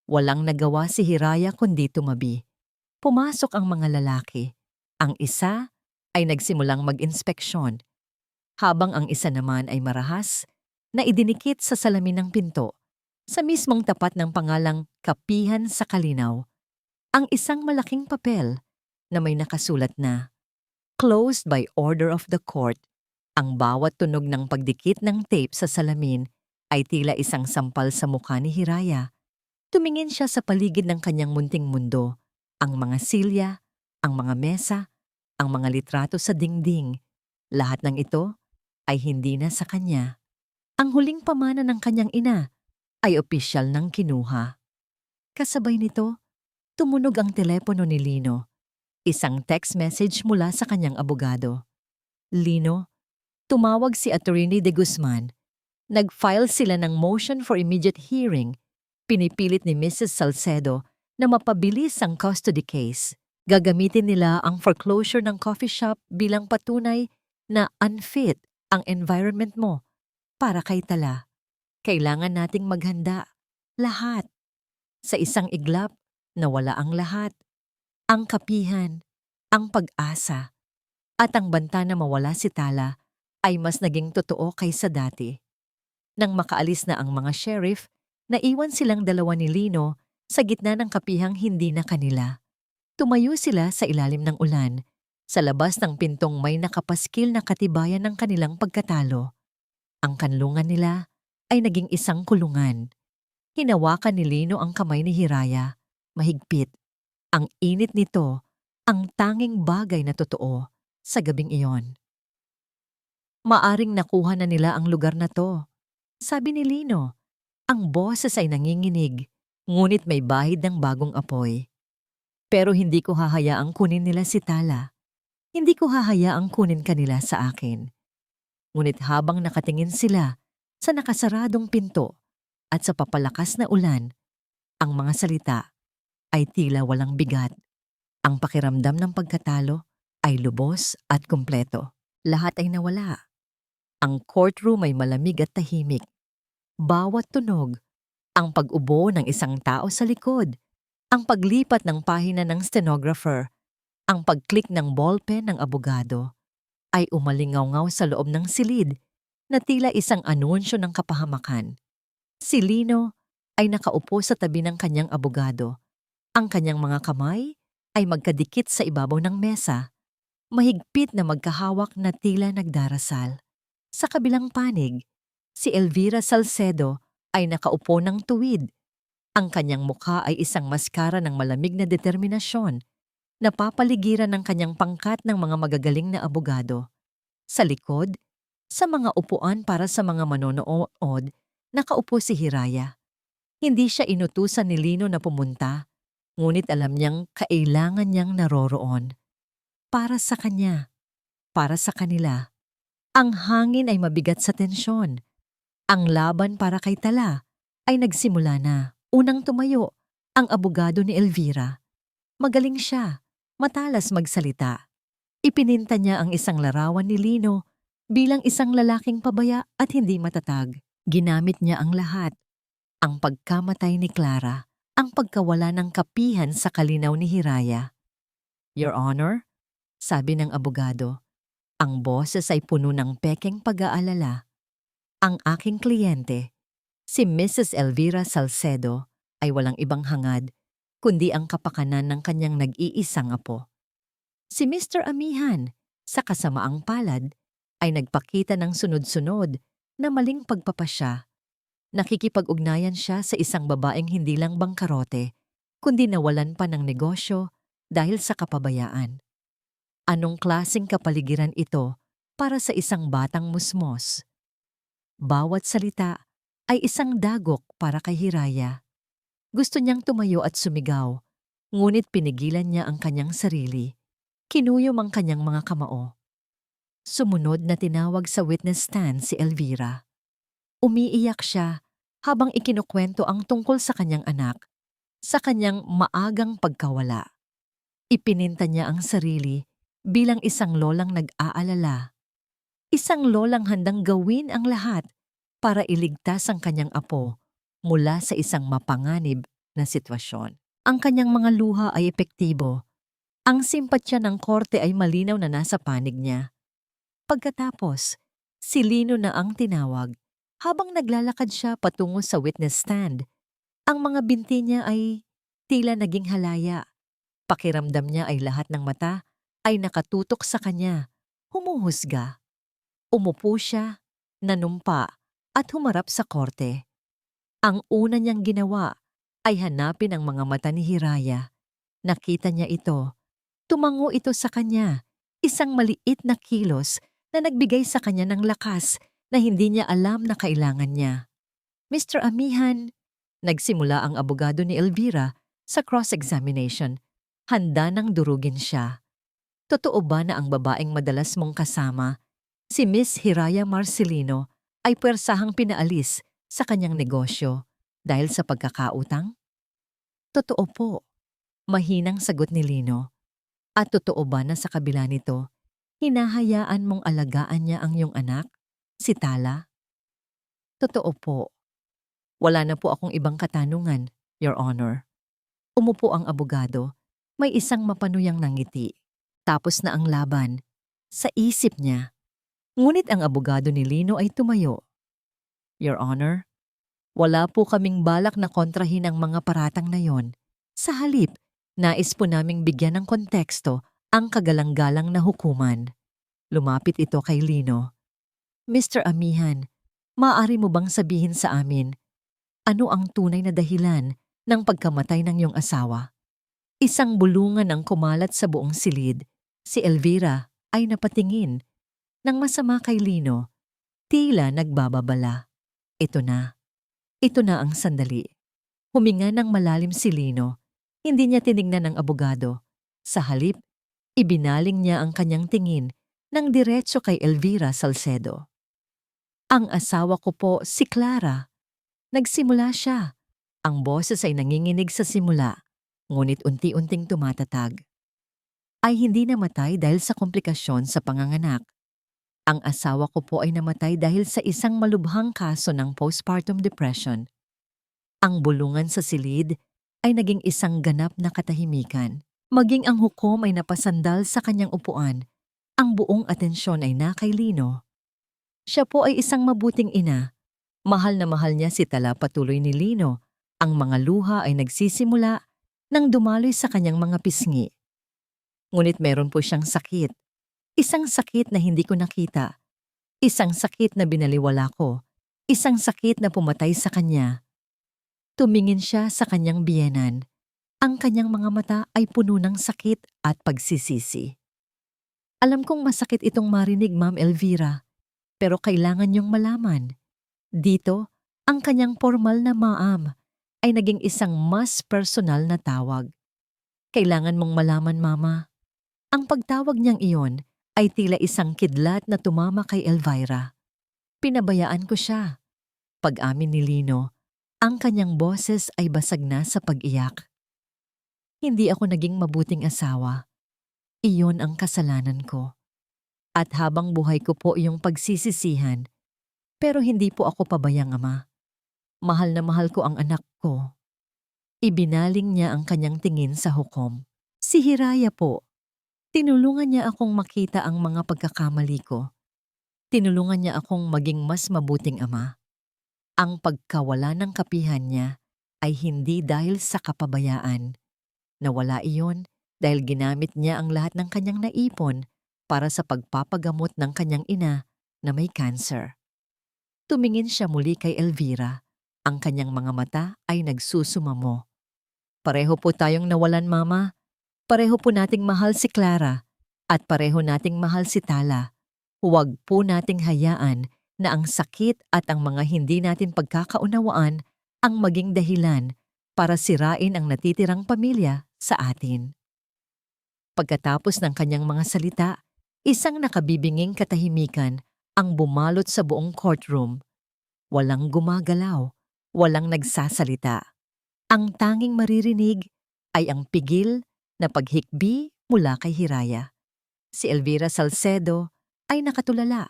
Walang nagawa si Hiraya kundi tumabi. Pumasok ang mga lalaki. Ang isa ay nagsimulang mag-inspeksyon, habang ang isa naman ay marahas na idinikit sa salamin ng pinto, sa mismong tapat ng pangalang Kapihan sa Kalinaw, ang isang malaking papel na may nakasulat na "Closed by order of the court." Ang bawat tunog ng pagdikit ng tape sa salamin ay tila isang sampal sa mukha ni Hiraya. Tumingin siya sa paligid ng kanyang munting mundo, ang mga silya, ang mga mesa, ang mga litrato sa dingding. Lahat ng ito ay hindi na sa kanya. Ang huling pamana ng kanyang ina ay opisyal ng kinuha. Kasabay nito, tumunog ang telepono ni Lino. Isang text message mula sa kanyang abogado. "Lino, tumawag si Attorney de Guzman. Nag-file sila ng motion for immediate hearing. Pinipilit ni Mrs. Salcedo na mapabilis ang custody case. Gagamitin nila ang foreclosure ng coffee shop bilang patunay na unfit ang environment mo para kay Tala. Kailangan nating maghanda. Lahat." Sa isang iglap, nawala ang lahat. Ang kapihan, ang pag-asa, at ang banta na mawala si Tala ay mas naging totoo kaysa dati. Nang makaalis na ang mga sheriff, naiwan silang dalawa ni Lino sa gitna ng kapihang hindi na kanila. Tumayo sila sa ilalim ng ulan, sa labas ng pintong may nakapaskil na katibayan ng kanilang pagkatalo. Ang kanlungan nila ay naging isang kulungan. Hinawakan ni Lino ang kamay ni Hiraya, mahigpit. Ang init nito, ang tanging bagay na totoo sa gabing iyon. "Maaring nakuha na nila ang lugar na to," sabi ni Lino. Ang boses ay nanginginig, ngunit may bahid ng bagong apoy. Pero hindi ko hahayaang kunin nila si Tala. Hindi ko hahayaang kunin kanila sa akin. Ngunit habang nakatingin sila sa nakasaradong pinto at sa papalakas na ulan, ang mga salita ay tila walang bigat. Ang pakiramdam ng pagkatalo ay lubos at kumpleto. Lahat ay nawala. Ang courtroom ay malamig at tahimik. Bawat tunog, ang pag-ubo ng isang tao sa likod, ang paglipat ng pahina ng stenographer, ang pag-click ng ballpen ng abogado, ay umalingaw-ngaw sa loob ng silid na tila isang anunsyo ng kapahamakan. Si Lino ay nakaupo sa tabi ng kanyang abogado. Ang kanyang mga kamay ay magkadikit sa ibabaw ng mesa, mahigpit na magkahawak na tila nagdarasal. Sa kabilang panig, si Elvira Salcedo ay nakaupo ng tuwid. Ang kanyang mukha ay isang maskara ng malamig na determinasyon, napapaligiran ng kanyang pangkat ng mga magagaling na abogado. Sa likod, sa mga upuan para sa mga manonood, nakaupo si Hiraya. Hindi siya inutusan ni Lino na pumunta, ngunit alam niyang kailangan niyang naroroon. Para sa kanya, para sa kanila. Ang hangin ay mabigat sa tensyon. Ang laban para kay Tala ay nagsimula na. Unang tumayo, ang abogado ni Elvira. Magaling siya, matalas magsalita. Ipininta niya ang isang larawan ni Lino bilang isang lalaking pabaya at hindi matatag. Ginamit niya ang lahat. Ang pagkamatay ni Clara, ang pagkawala ng kapihan sa kalinaw ni Hiraya. Your Honor, sabi ng abogado, ang boses ay puno ng pekeng pag-aalala. Ang aking kliyente, si Mrs. Elvira Salcedo, ay walang ibang hangad kundi ang kapakanan ng kanyang nag-iisang apo. Si Mr. Amihan, sa kasamaang palad, ay nagpakita ng sunod-sunod na maling pagpapasya. Nakikipag-ugnayan siya sa isang babaeng hindi lang bangkarote, kundi nawalan pa ng negosyo dahil sa kapabayaan. Anong klaseng kapaligiran ito para sa isang batang musmos? Bawat salita ay isang dagok para kay Hiraya. Gusto niyang tumayo at sumigaw, ngunit pinigilan niya ang kanyang sarili. Kinuyom ang kanyang mga kamao. Sumunod na tinawag sa witness stand si Elvira. Umiiyak siya habang ikinukwento ang tungkol sa kanyang anak, sa kanyang maagang pagkawala. Ipininta niya ang sarili bilang isang lolang nag-aalala. Isang lolang handang gawin ang lahat para iligtas ang kanyang apo mula sa isang mapanganib na sitwasyon. Ang kanyang mga luha ay epektibo. Ang simpatya ng korte ay malinaw na nasa panig niya. Pagkatapos, si Lino na ang tinawag. Habang naglalakad siya patungo sa witness stand, ang mga binti niya ay tila naging halaya. Pakiramdam niya ay lahat ng mata ay nakatutok sa kanya, humuhusga. Umupo siya, nanumpa, at humarap sa korte. Ang una niyang ginawa ay hanapin ang mga mata ni Hiraya. Nakita niya ito. Tumango ito sa kanya, isang maliit na kilos na nagbigay sa kanya ng lakas na hindi niya alam na kailangan niya. Mr. Amihan, nagsimula ang abogado ni Elvira sa cross-examination. Handa nang durugin siya. Totoo ba na ang babaeng madalas mong kasama, si Miss Hiraya Marcelino, ay puwersahang pinaalis sa kanyang negosyo dahil sa pagkakautang? Totoo po, mahinang sagot ni Lino. At totoo ba na sa kabila nito, hinahayaan mong alagaan niya ang iyong anak, si Tala? Totoo po. Wala na po akong ibang katanungan, Your Honor. Umupo ang abogado, may isang mapanuyang nangiti. Tapos na ang laban, sa isip niya. Ngunit ang abogado ni Lino ay tumayo. Your Honor, wala po kaming balak na kontrahin ang mga paratang na yon. Sa halip, nais po naming bigyan ng konteksto ang kagalang-galang na hukuman. Lumapit ito kay Lino. Mr. Amihan, maaari mo bang sabihin sa amin, ano ang tunay na dahilan ng pagkamatay ng iyong asawa? Isang bulungan ang kumalat sa buong silid. Si Elvira ay napatingin. Nang masama kay Lino, tila nagbababala. Ito na ang sandali. Huminga ng malalim si Lino. Hindi niya tinignan ang abogado. Sa halip, ibinaling niya ang kanyang tingin ng diretso kay Elvira Salcedo. Ang asawa ko po si Clara. Nagsimula siya. Ang boses ay nanginginig sa simula, ngunit unti-unting tumatatag. Ay hindi namatay dahil sa komplikasyon sa panganganak. Ang asawa ko po ay namatay dahil sa isang malubhang kaso ng postpartum depression. Ang bulungan sa silid ay naging isang ganap na katahimikan. Maging ang hukom ay napasandal sa kanyang upuan, ang buong atensyon ay nakay Lino. Siya po ay isang mabuting ina. Mahal na mahal niya si Tala, patuloy ni Lino. Ang mga luha ay nagsisimula nang dumaloy sa kanyang mga pisngi. Ngunit meron po siyang sakit. Isang sakit na hindi ko nakita. Isang sakit na binaliwala ko. Isang sakit na pumatay sa kanya. Tumingin siya sa kanyang biyenan. Ang kanyang mga mata ay puno ng sakit at pagsisisi. Alam kong masakit itong marinig, Ma'am Elvira, pero kailangan niyong malaman. Dito, ang kanyang formal na ma'am ay naging isang mas personal na tawag. Kailangan mong malaman, Mama. Ang pagtawag niyang iyon ay tila isang kidlat na tumama kay Elvira. Pinabayaan ko siya. Pag-amin ni Lino, ang kanyang boses ay basag na sa pag-iyak. Hindi ako naging mabuting asawa. Iyon ang kasalanan ko. At habang buhay ko po iyong pagsisisihan, pero hindi po ako pabayang ama. Mahal na mahal ko ang anak ko. Ibinaling niya ang kanyang tingin sa hukom. Si Hiraya po. Tinulungan niya akong makita ang mga pagkakamali ko. Tinulungan niya akong maging mas mabuting ama. Ang pagkawala ng kapihan niya ay hindi dahil sa kapabayaan. Nawala iyon dahil ginamit niya ang lahat ng kanyang naipon para sa pagpapagamot ng kanyang ina na may cancer. Tumingin siya muli kay Elvira. Ang kanyang mga mata ay nagsusumamo. Pareho po tayong nawalan, Mama. Pareho po nating mahal si Clara at pareho nating mahal si Tala. Huwag po nating hayaan na ang sakit at ang mga hindi natin pagkakaunawaan ang maging dahilan para sirain ang natitirang pamilya sa atin. Pagkatapos ng kanyang mga salita, isang nakabibinging katahimikan ang bumalot sa buong courtroom. Walang gumagalaw, walang nagsasalita. Ang tanging maririnig ay ang pigil na paghikbi mula kay Hiraya. Si Elvira Salcedo ay nakatulala.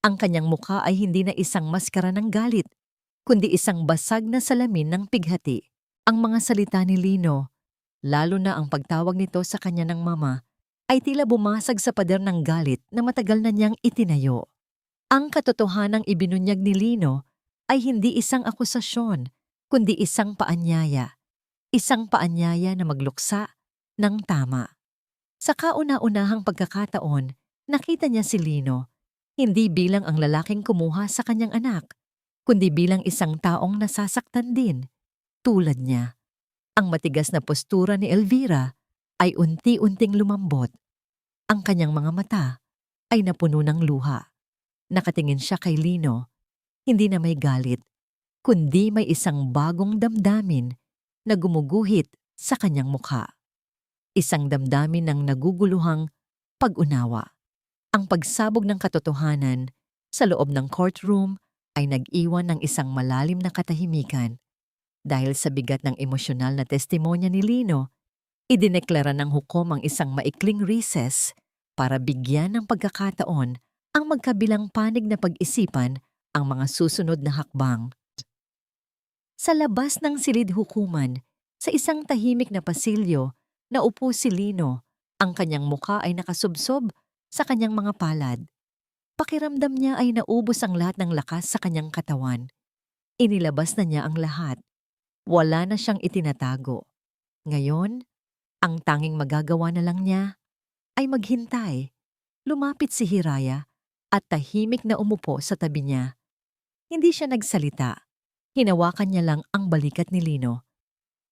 Ang kanyang mukha ay hindi na isang maskara ng galit, kundi isang basag na salamin ng pighati. Ang mga salita ni Lino, lalo na ang pagtawag nito sa kanya ng mama, ay tila bumasag sa pader ng galit na matagal na niyang itinayo. Ang katotohanang ibinunyag ni Lino ay hindi isang akusasyon, kundi isang paanyaya. Isang paanyaya na magluksa ng tama. Sa kauna-unahang pagkakataon, nakita niya si Lino, hindi bilang ang lalaking kumuha sa kanyang anak, kundi bilang isang taong nasasaktan din, tulad niya. Ang matigas na postura ni Elvira ay unti-unting lumambot. Ang kanyang mga mata ay napuno ng luha. Nakatingin siya kay Lino, hindi na may galit, kundi may isang bagong damdamin na gumuguhit sa kanyang mukha. Isang damdamin ng naguguluhang pag-unawa. Ang pagsabog ng katotohanan sa loob ng courtroom ay nag-iwan ng isang malalim na katahimikan. Dahil sa bigat ng emosyonal na testimonya ni Lino, idineklara ng hukom ang isang maikling recess para bigyan ng pagkakataon ang magkabilang panig na pag-isipan ang mga susunod na hakbang. Sa labas ng silid hukuman, sa isang tahimik na pasilyo, naupo si Lino. Ang kanyang mukha ay nakasubsob sa kanyang mga palad. Pakiramdam niya ay naubos ang lahat ng lakas sa kanyang katawan. Inilabas na niya ang lahat. Wala na siyang itinatago. Ngayon, ang tanging magagawa na lang niya ay maghintay. Lumapit si Hiraya at tahimik na umupo sa tabi niya. Hindi siya nagsalita. Hinawakan niya lang ang balikat ni Lino.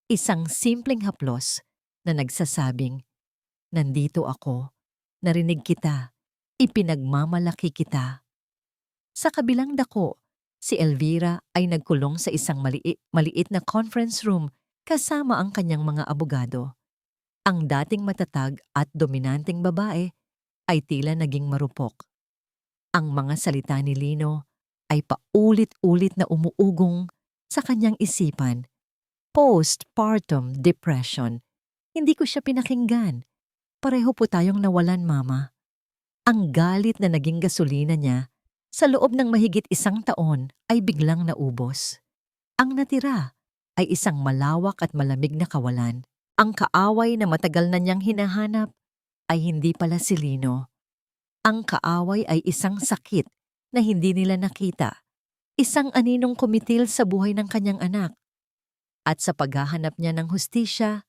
Isang simpleng haplos na nagsasabing, "Nandito ako, narinig kita, ipinagmamalaki kita." Sa kabilang dako, si Elvira ay nagkulong sa isang maliit na conference room kasama ang kanyang mga abogado. Ang dating matatag at dominanteng babae ay tila naging marupok. Ang mga salita ni Lino ay paulit-ulit na umuugong sa kanyang isipan. Postpartum depression. Hindi ko siya pinakinggan. Pareho po tayong nawalan, Mama. Ang galit na naging gasolina niya sa loob ng mahigit 1 taon ay biglang naubos. Ang natira ay isang malawak at malamig na kawalan. Ang kaaway na matagal na niyang hinahanap ay hindi pala si Lino. Ang kaaway ay isang sakit na hindi nila nakita. Isang aninong kumitil sa buhay ng kanyang anak. At sa paghahanap niya ng hustisya,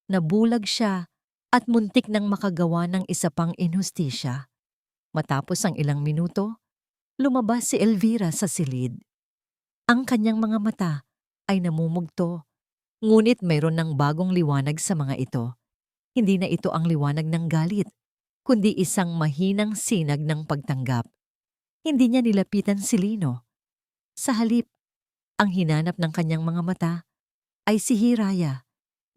nabulag siya at muntik nang makagawa ng isa pang inhustisya. Matapos ang ilang minuto, lumabas si Elvira sa silid. Ang kanyang mga mata ay namumugto, ngunit mayroon ng bagong liwanag sa mga ito. Hindi na ito ang liwanag ng galit, kundi isang mahinang sinag ng pagtanggap. Hindi niya nilapitan si Lino. Sa halip, ang hinanap ng kanyang mga mata ay si Hiraya.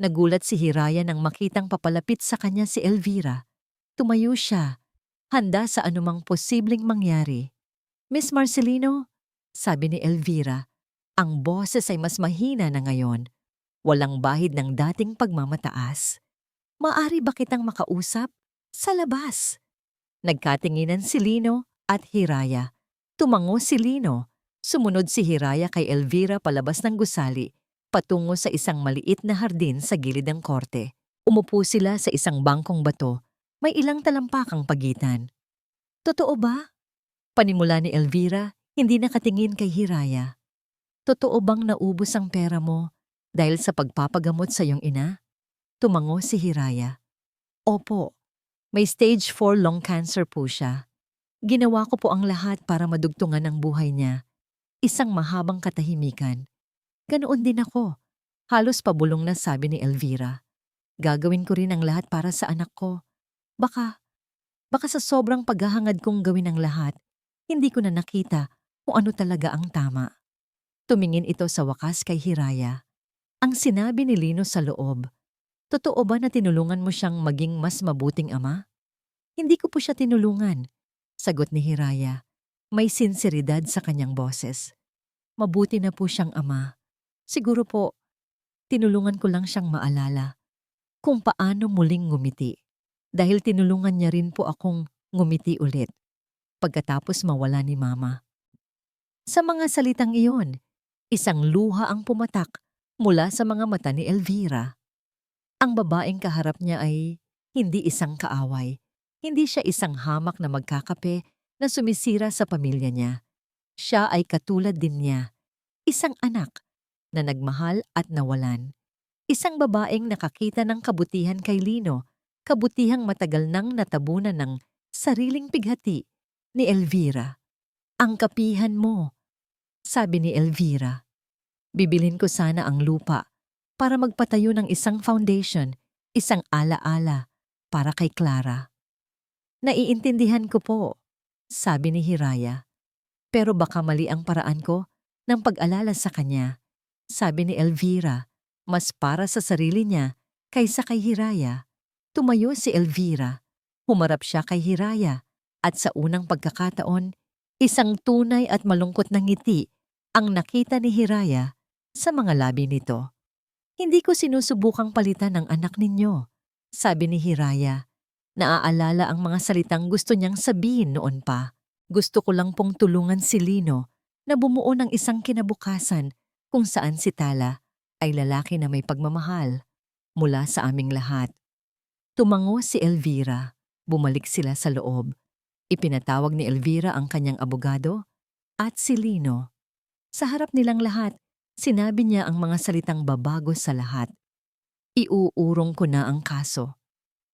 Nagulat si Hiraya nang makitang papalapit sa kanya si Elvira. Tumayo siya, handa sa anumang posibleng mangyari. "Miss Marcelino," sabi ni Elvira, ang boses ay mas mahina na ngayon. Walang bahid ng dating pagmamataas. "Maari ba kitang makausap? Sa labas." Nagkatinginan si Lino at Hiraya. Tumango si Lino. Sumunod si Hiraya kay Elvira palabas ng gusali, patungo sa isang maliit na hardin sa gilid ng korte. Umupo sila sa isang bangkong bato. May ilang talampakang pagitan. "Totoo ba?" Panimula ni Elvira, hindi nakatingin kay Hiraya. "Totoo bang naubos ang pera mo dahil sa pagpapagamot sa iyong ina?" Tumango si Hiraya. "Opo, may stage 4 lung cancer po siya. Ginawa ko po ang lahat para madugtungan ang buhay niya." Isang mahabang katahimikan. "Ganoon din ako." Halos pabulong na sabi ni Elvira. "Gagawin ko rin ang lahat para sa anak ko. Baka sa sobrang paghahangad kong gawin ang lahat, hindi ko na nakita kung ano talaga ang tama." Tumingin ito sa wakas kay Hiraya. Ang sinabi ni Lino sa loob, "Totoo ba na tinulungan mo siyang maging mas mabuting ama?" "Hindi ko po siya tinulungan," sagot ni Hiraya. May sinseridad sa kanyang boses. "Mabuti na po siyang ama. Siguro po, tinulungan ko lang siyang maalala kung paano muling ngumiti. Dahil tinulungan niya rin po akong ngumiti ulit pagkatapos mawala ni Mama." Sa mga salitang iyon, isang luha ang pumatak mula sa mga mata ni Elvira. Ang babaeng kaharap niya ay hindi isang kaaway. Hindi siya isang hamak na magkakape na sumisira sa pamilya niya. Siya ay katulad din niya. Isang anak na nagmahal at nawalan. Isang babaeng nakakita ng kabutihan kay Lino, kabutihang matagal nang natabunan ng sariling pighati ni Elvira. "Ang kapihan mo," sabi ni Elvira. "Bibilhin ko sana ang lupa para magpatayo ng isang foundation, isang alaala para kay Clara." "Naiintindihan ko po," sabi ni Hiraya. "Pero baka mali ang paraan ko ng pag-alala sa kanya." Sabi ni Elvira, mas para sa sarili niya kaysa kay Hiraya. Tumayo si Elvira. Humarap siya kay Hiraya at sa unang pagkakataon, isang tunay at malungkot na ngiti ang nakita ni Hiraya sa mga labi nito. "Hindi ko sinusubukang palitan ang anak ninyo," sabi ni Hiraya. Naaalala ang mga salitang gusto niyang sabihin noon pa. "Gusto ko lang pong tulungan si Lino na bumuo ng isang kinabukasan kung saan si Tala ay lalaki na may pagmamahal mula sa aming lahat." Tumango si Elvira. Bumalik sila sa loob. Ipinatawag ni Elvira ang kanyang abogado at si Lino. Sa harap nilang lahat, sinabi niya ang mga salitang babago sa lahat. "Iuurong ko na ang kaso."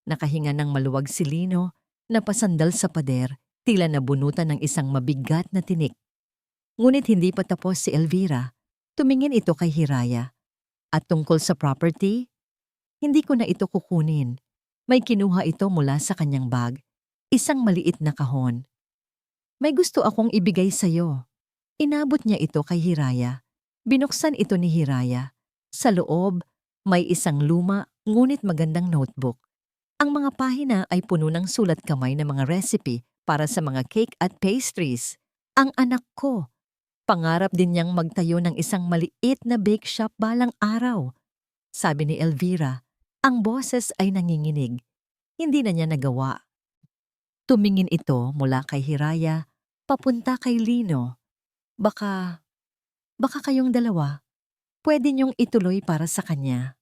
Nakahinga ng maluwag si Lino, napasandal sa pader, tila nabunutan ng isang mabigat na tinik. Ngunit hindi pa tapos si Elvira. Tumingin ito kay Hiraya. "At tungkol sa property, hindi ko na ito kukunin." May kinuha ito mula sa kanyang bag, isang maliit na kahon. "May gusto akong ibigay sa'yo." Inabot niya ito kay Hiraya. Binuksan ito ni Hiraya. Sa loob May isang luma ngunit magandang notebook. Ang mga pahina ay puno ng sulat kamay na mga recipe para sa mga cake at pastries. Ang anak ko, pangarap din niyang magtayo ng isang maliit na bake shop balang araw. Sabi ni Elvira, ang boses ay nanginginig. Hindi na niya nagawa. Tumingin ito mula kay Hiraya, papunta kay Lino. Baka kayong dalawa, pwede niyong ituloy para sa kanya.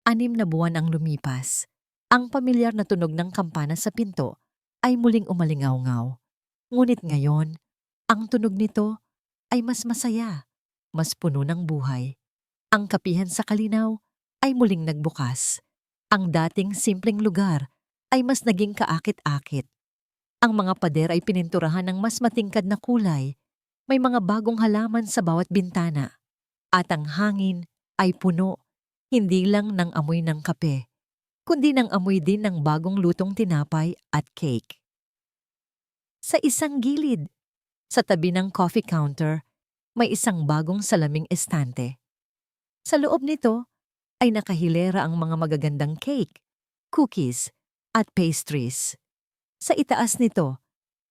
6 na buwan ang lumipas. Ang pamilyar na tunog ng kampana sa pinto ay muling umalingaw-ngaw. Ngunit ngayon, ang tunog nito ay mas masaya, mas puno ng buhay. Ang kapihan sa Kalinaw ay muling nagbukas. Ang dating simpleng lugar ay mas naging kaakit-akit. Ang mga pader ay pininturahan ng mas matingkad na kulay. May mga bagong halaman sa bawat bintana. At ang hangin ay puno, hindi lang ng amoy ng kape, kundi ng amoy din ng bagong lutong tinapay at cake. Sa isang gilid, sa tabi ng coffee counter, may isang bagong salaming estante. Sa loob nito ay nakahilera ang mga magagandang cake, cookies, at pastries. Sa itaas nito,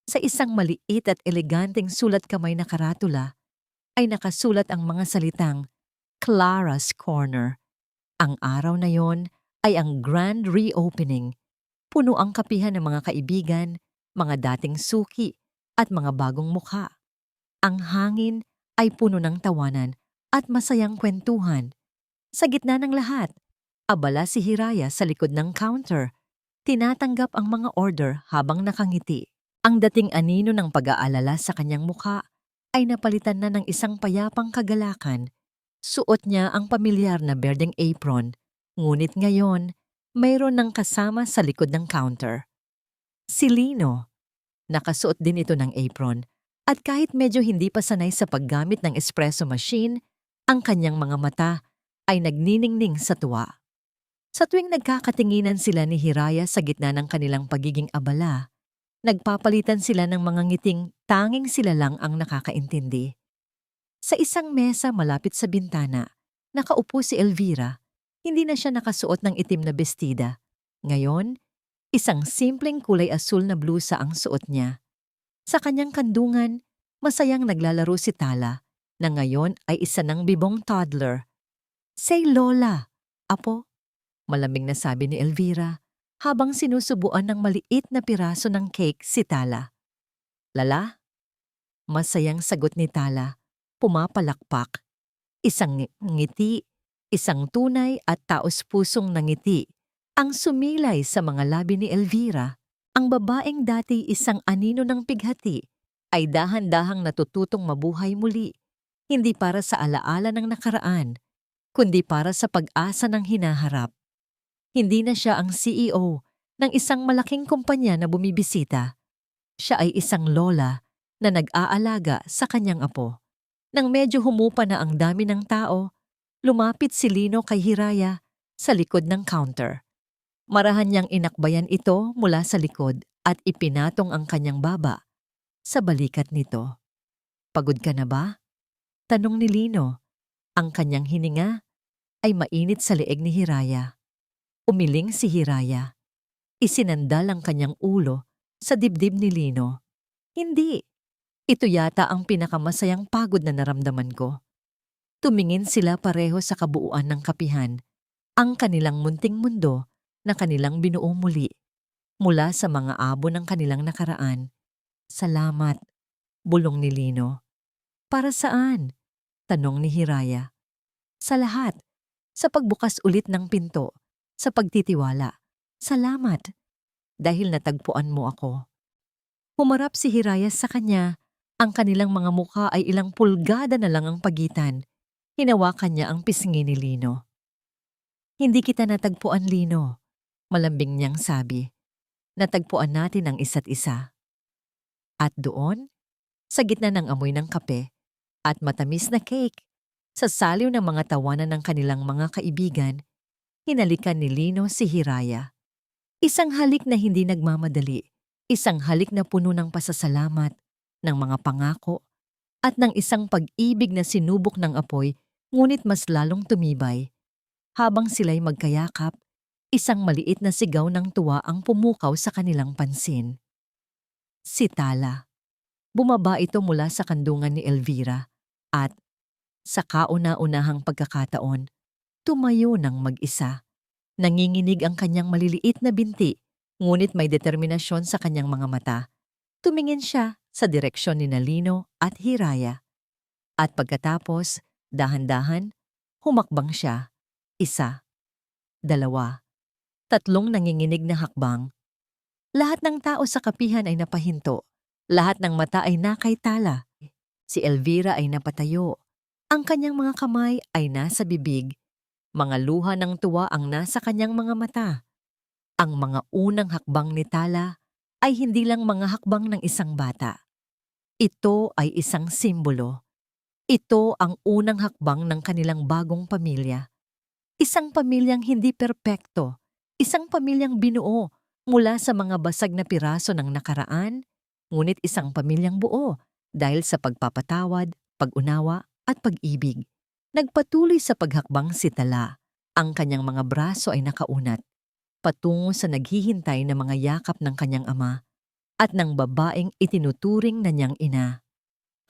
sa isang maliit at eleganteng sulat kamay na karatula, ay nakasulat ang mga salitang Clara's Corner. Ang araw na yon ay ang grand reopening. Puno ang kapihan ng mga kaibigan, mga dating suki, at mga bagong mukha. Ang hangin ay puno ng tawanan at masayang kwentuhan. Sa gitna ng lahat, abala si Hiraya sa likod ng counter. Tinatanggap ang mga order habang nakangiti. Ang dating anino ng pag-aalala sa kanyang mukha ay napalitan na ng isang payapang kagalakan. Suot niya ang pamilyar na berdeng apron, ngunit ngayon, mayroon ng kasama sa likod ng counter. Si Lino. Nakasuot din ito ng apron, at kahit medyo hindi pa sanay sa paggamit ng espresso machine, ang kanyang mga mata ay nagniningning sa tuwa. Sa tuwing nagkakatinginan sila ni Hiraya sa gitna ng kanilang pagiging abala, nagpapalitan sila ng mga ngiting tanging sila lang ang nakakaintindi. Sa isang mesa malapit sa bintana, nakaupo si Elvira. Hindi na siya nakasuot ng itim na bestida. Ngayon, isang simpleng kulay asul na blusa ang suot niya. Sa kanyang kandungan, masayang naglalaro si Tala, na ngayon ay isa ng bibong toddler. "Say Lola, Apo," malamig na sabi ni Elvira, habang sinusubuan ng maliit na piraso ng cake si Tala. "Lala?" Masayang sagot ni Tala, pumapalakpak. Isang ngiti, isang tunay at taos-pusong ngiti ang sumilay sa mga labi ni Elvira. Ang babaeng dati isang anino ng pighati ay dahan-dahang natututong mabuhay muli, hindi para sa alaala ng nakaraan, kundi para sa pag-asa ng hinaharap. Hindi na siya ang CEO ng isang malaking kumpanya na bumibisita. Siya ay isang lola na nag-aalaga sa kanyang apo. Nang medyo humupa na ang dami ng tao, lumapit si Lino kay Hiraya sa likod ng counter. Marahan niyang inakbayan ito mula sa likod at ipinatong ang kanyang baba sa balikat nito. "Pagod ka na ba?" tanong ni Lino. Ang kanyang hininga ay mainit sa leeg ni Hiraya. Umiling si Hiraya. Isinandal ang kanyang ulo sa dibdib ni Lino. "Hindi. Ito yata ang pinakamasayang pagod na naramdaman ko." Tumingin sila pareho sa kabuuan ng kapihan, ang kanilang munting mundo na kanilang binuo muli, mula sa mga abo ng kanilang nakaraan. "Salamat," bulong ni Lino. "Para saan?" tanong ni Hiraya. "Sa lahat. Sa pagbukas ulit ng pinto, sa pagtitiwala. Salamat. Dahil natagpuan mo ako." Humarap si Hiraya sa kanya. Ang kanilang mga mukha ay ilang pulgada na lang ang pagitan. Hinawakan niya ang pisngi ni Lino. "Hindi kita natagpuan, Lino," malambing niyang sabi. "Natagpuan natin ang isa't isa." At doon, sa gitna ng amoy ng kape at matamis na cake, sa saliw ng mga tawanan ng kanilang mga kaibigan, hinalikan ni Lino si Hiraya. Isang halik na hindi nagmamadali, isang halik na puno ng pasasalamat, ng mga pangako, at ng isang pag-ibig na sinubok ng apoy ngunit mas lalong tumibay. Habang sila'y magkayakap, isang maliit na sigaw ng tuwa ang pumukaw sa kanilang pansin. Si Tala. Bumaba ito mula sa kandungan ni Elvira at, sa kauna-unahang pagkakataon, tumayo ng mag-isa. Nanginginig ang kanyang maliliit na binti, ngunit may determinasyon sa kanyang mga mata. Tumingin siya sa direksyon ni Nalino at Hiraya. At pagkatapos, dahan-dahan, humakbang siya. 1, 2, 3 nanginginig na hakbang. Lahat ng tao sa kapihan ay napahinto. Lahat ng mata ay nakay Tala. Si Elvira ay napatayo. Ang kanyang mga kamay ay nasa bibig. Mga luha ng tuwa ang nasa kanyang mga mata. Ang mga unang hakbang ni Tala ay hindi lang mga hakbang ng isang bata. Ito ay isang simbolo. Ito ang unang hakbang ng kanilang bagong pamilya. Isang pamilyang hindi perpekto. Isang pamilyang binuo mula sa mga basag na piraso ng nakaraan, ngunit isang pamilyang buo dahil sa pagpapatawad, pag-unawa at pag-ibig. Nagpatuloy sa paghakbang si Tala. Ang kanyang mga braso ay nakaunat, patungo sa naghihintay na mga yakap ng kanyang ama at ng babaeng itinuturing na niyang ina.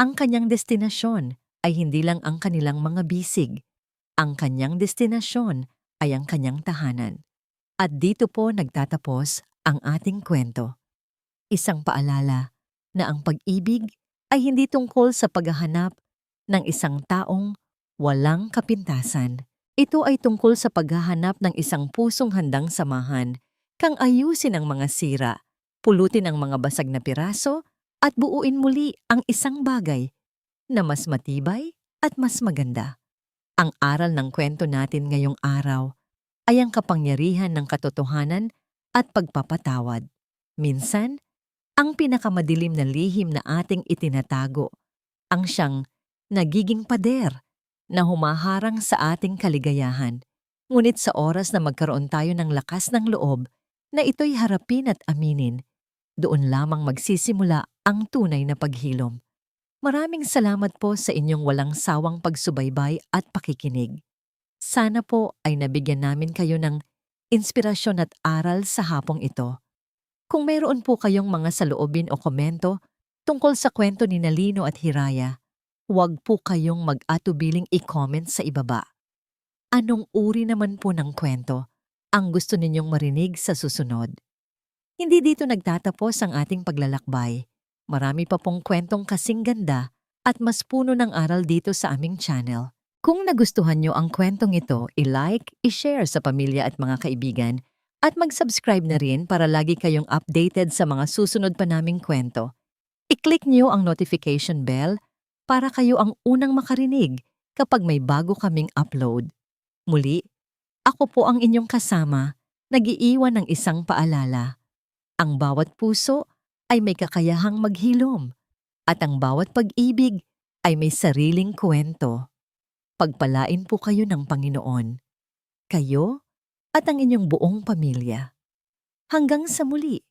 Ang kanyang destinasyon ay hindi lang ang kanilang mga bisig. Ang kanyang destinasyon ay ang kanyang tahanan. At dito po nagtatapos ang ating kwento. Isang paalala na ang pag-ibig ay hindi tungkol sa paghahanap ng isang taong walang kapintasan. Ito ay tungkol sa paghahanap ng isang pusong handang samahan, kang ayusin ang mga sira, pulutin ang mga basag na piraso, at buuin muli ang isang bagay na mas matibay at mas maganda. Ang aral ng kwento natin ngayong araw ay ang kapangyarihan ng katotohanan at pagpapatawad. Minsan, ang pinakamadilim na lihim na ating itinatago ang siyang nagiging pader na humaharang sa ating kaligayahan. Ngunit sa oras na magkaroon tayo ng lakas ng loob na ito'y harapin at aminin, doon lamang magsisimula ang tunay na paghilom. Maraming salamat po sa inyong walang sawang pagsubaybay at pakikinig. Sana po ay nabigyan namin kayo ng inspirasyon at aral sa hapong ito. Kung mayroon po kayong mga saloobin o komento tungkol sa kwento ni Nalino at Hiraya, huwag po kayong mag-atubiling i-comment sa ibaba. Anong uri naman po ng kwento ang gusto ninyong marinig sa susunod? Hindi dito nagtatapos ang ating paglalakbay. Marami pa pong kwentong kasing ganda at mas puno ng aral dito sa aming channel. Kung nagustuhan nyo ang kwentong ito, i-like, i-share sa pamilya at mga kaibigan, at mag-subscribe na rin para lagi kayong updated sa mga susunod pa naming kwento. I-click nyo ang notification bell para kayo ang unang makarinig kapag may bago kaming upload. Muli, ako po ang inyong kasama, nag-iiwan ng isang paalala. Ang bawat puso ay may kakayahang maghilom, at ang bawat pag-ibig ay may sariling kwento. Pagpalain po kayo ng Panginoon, kayo at ang inyong buong pamilya. Hanggang sa muli.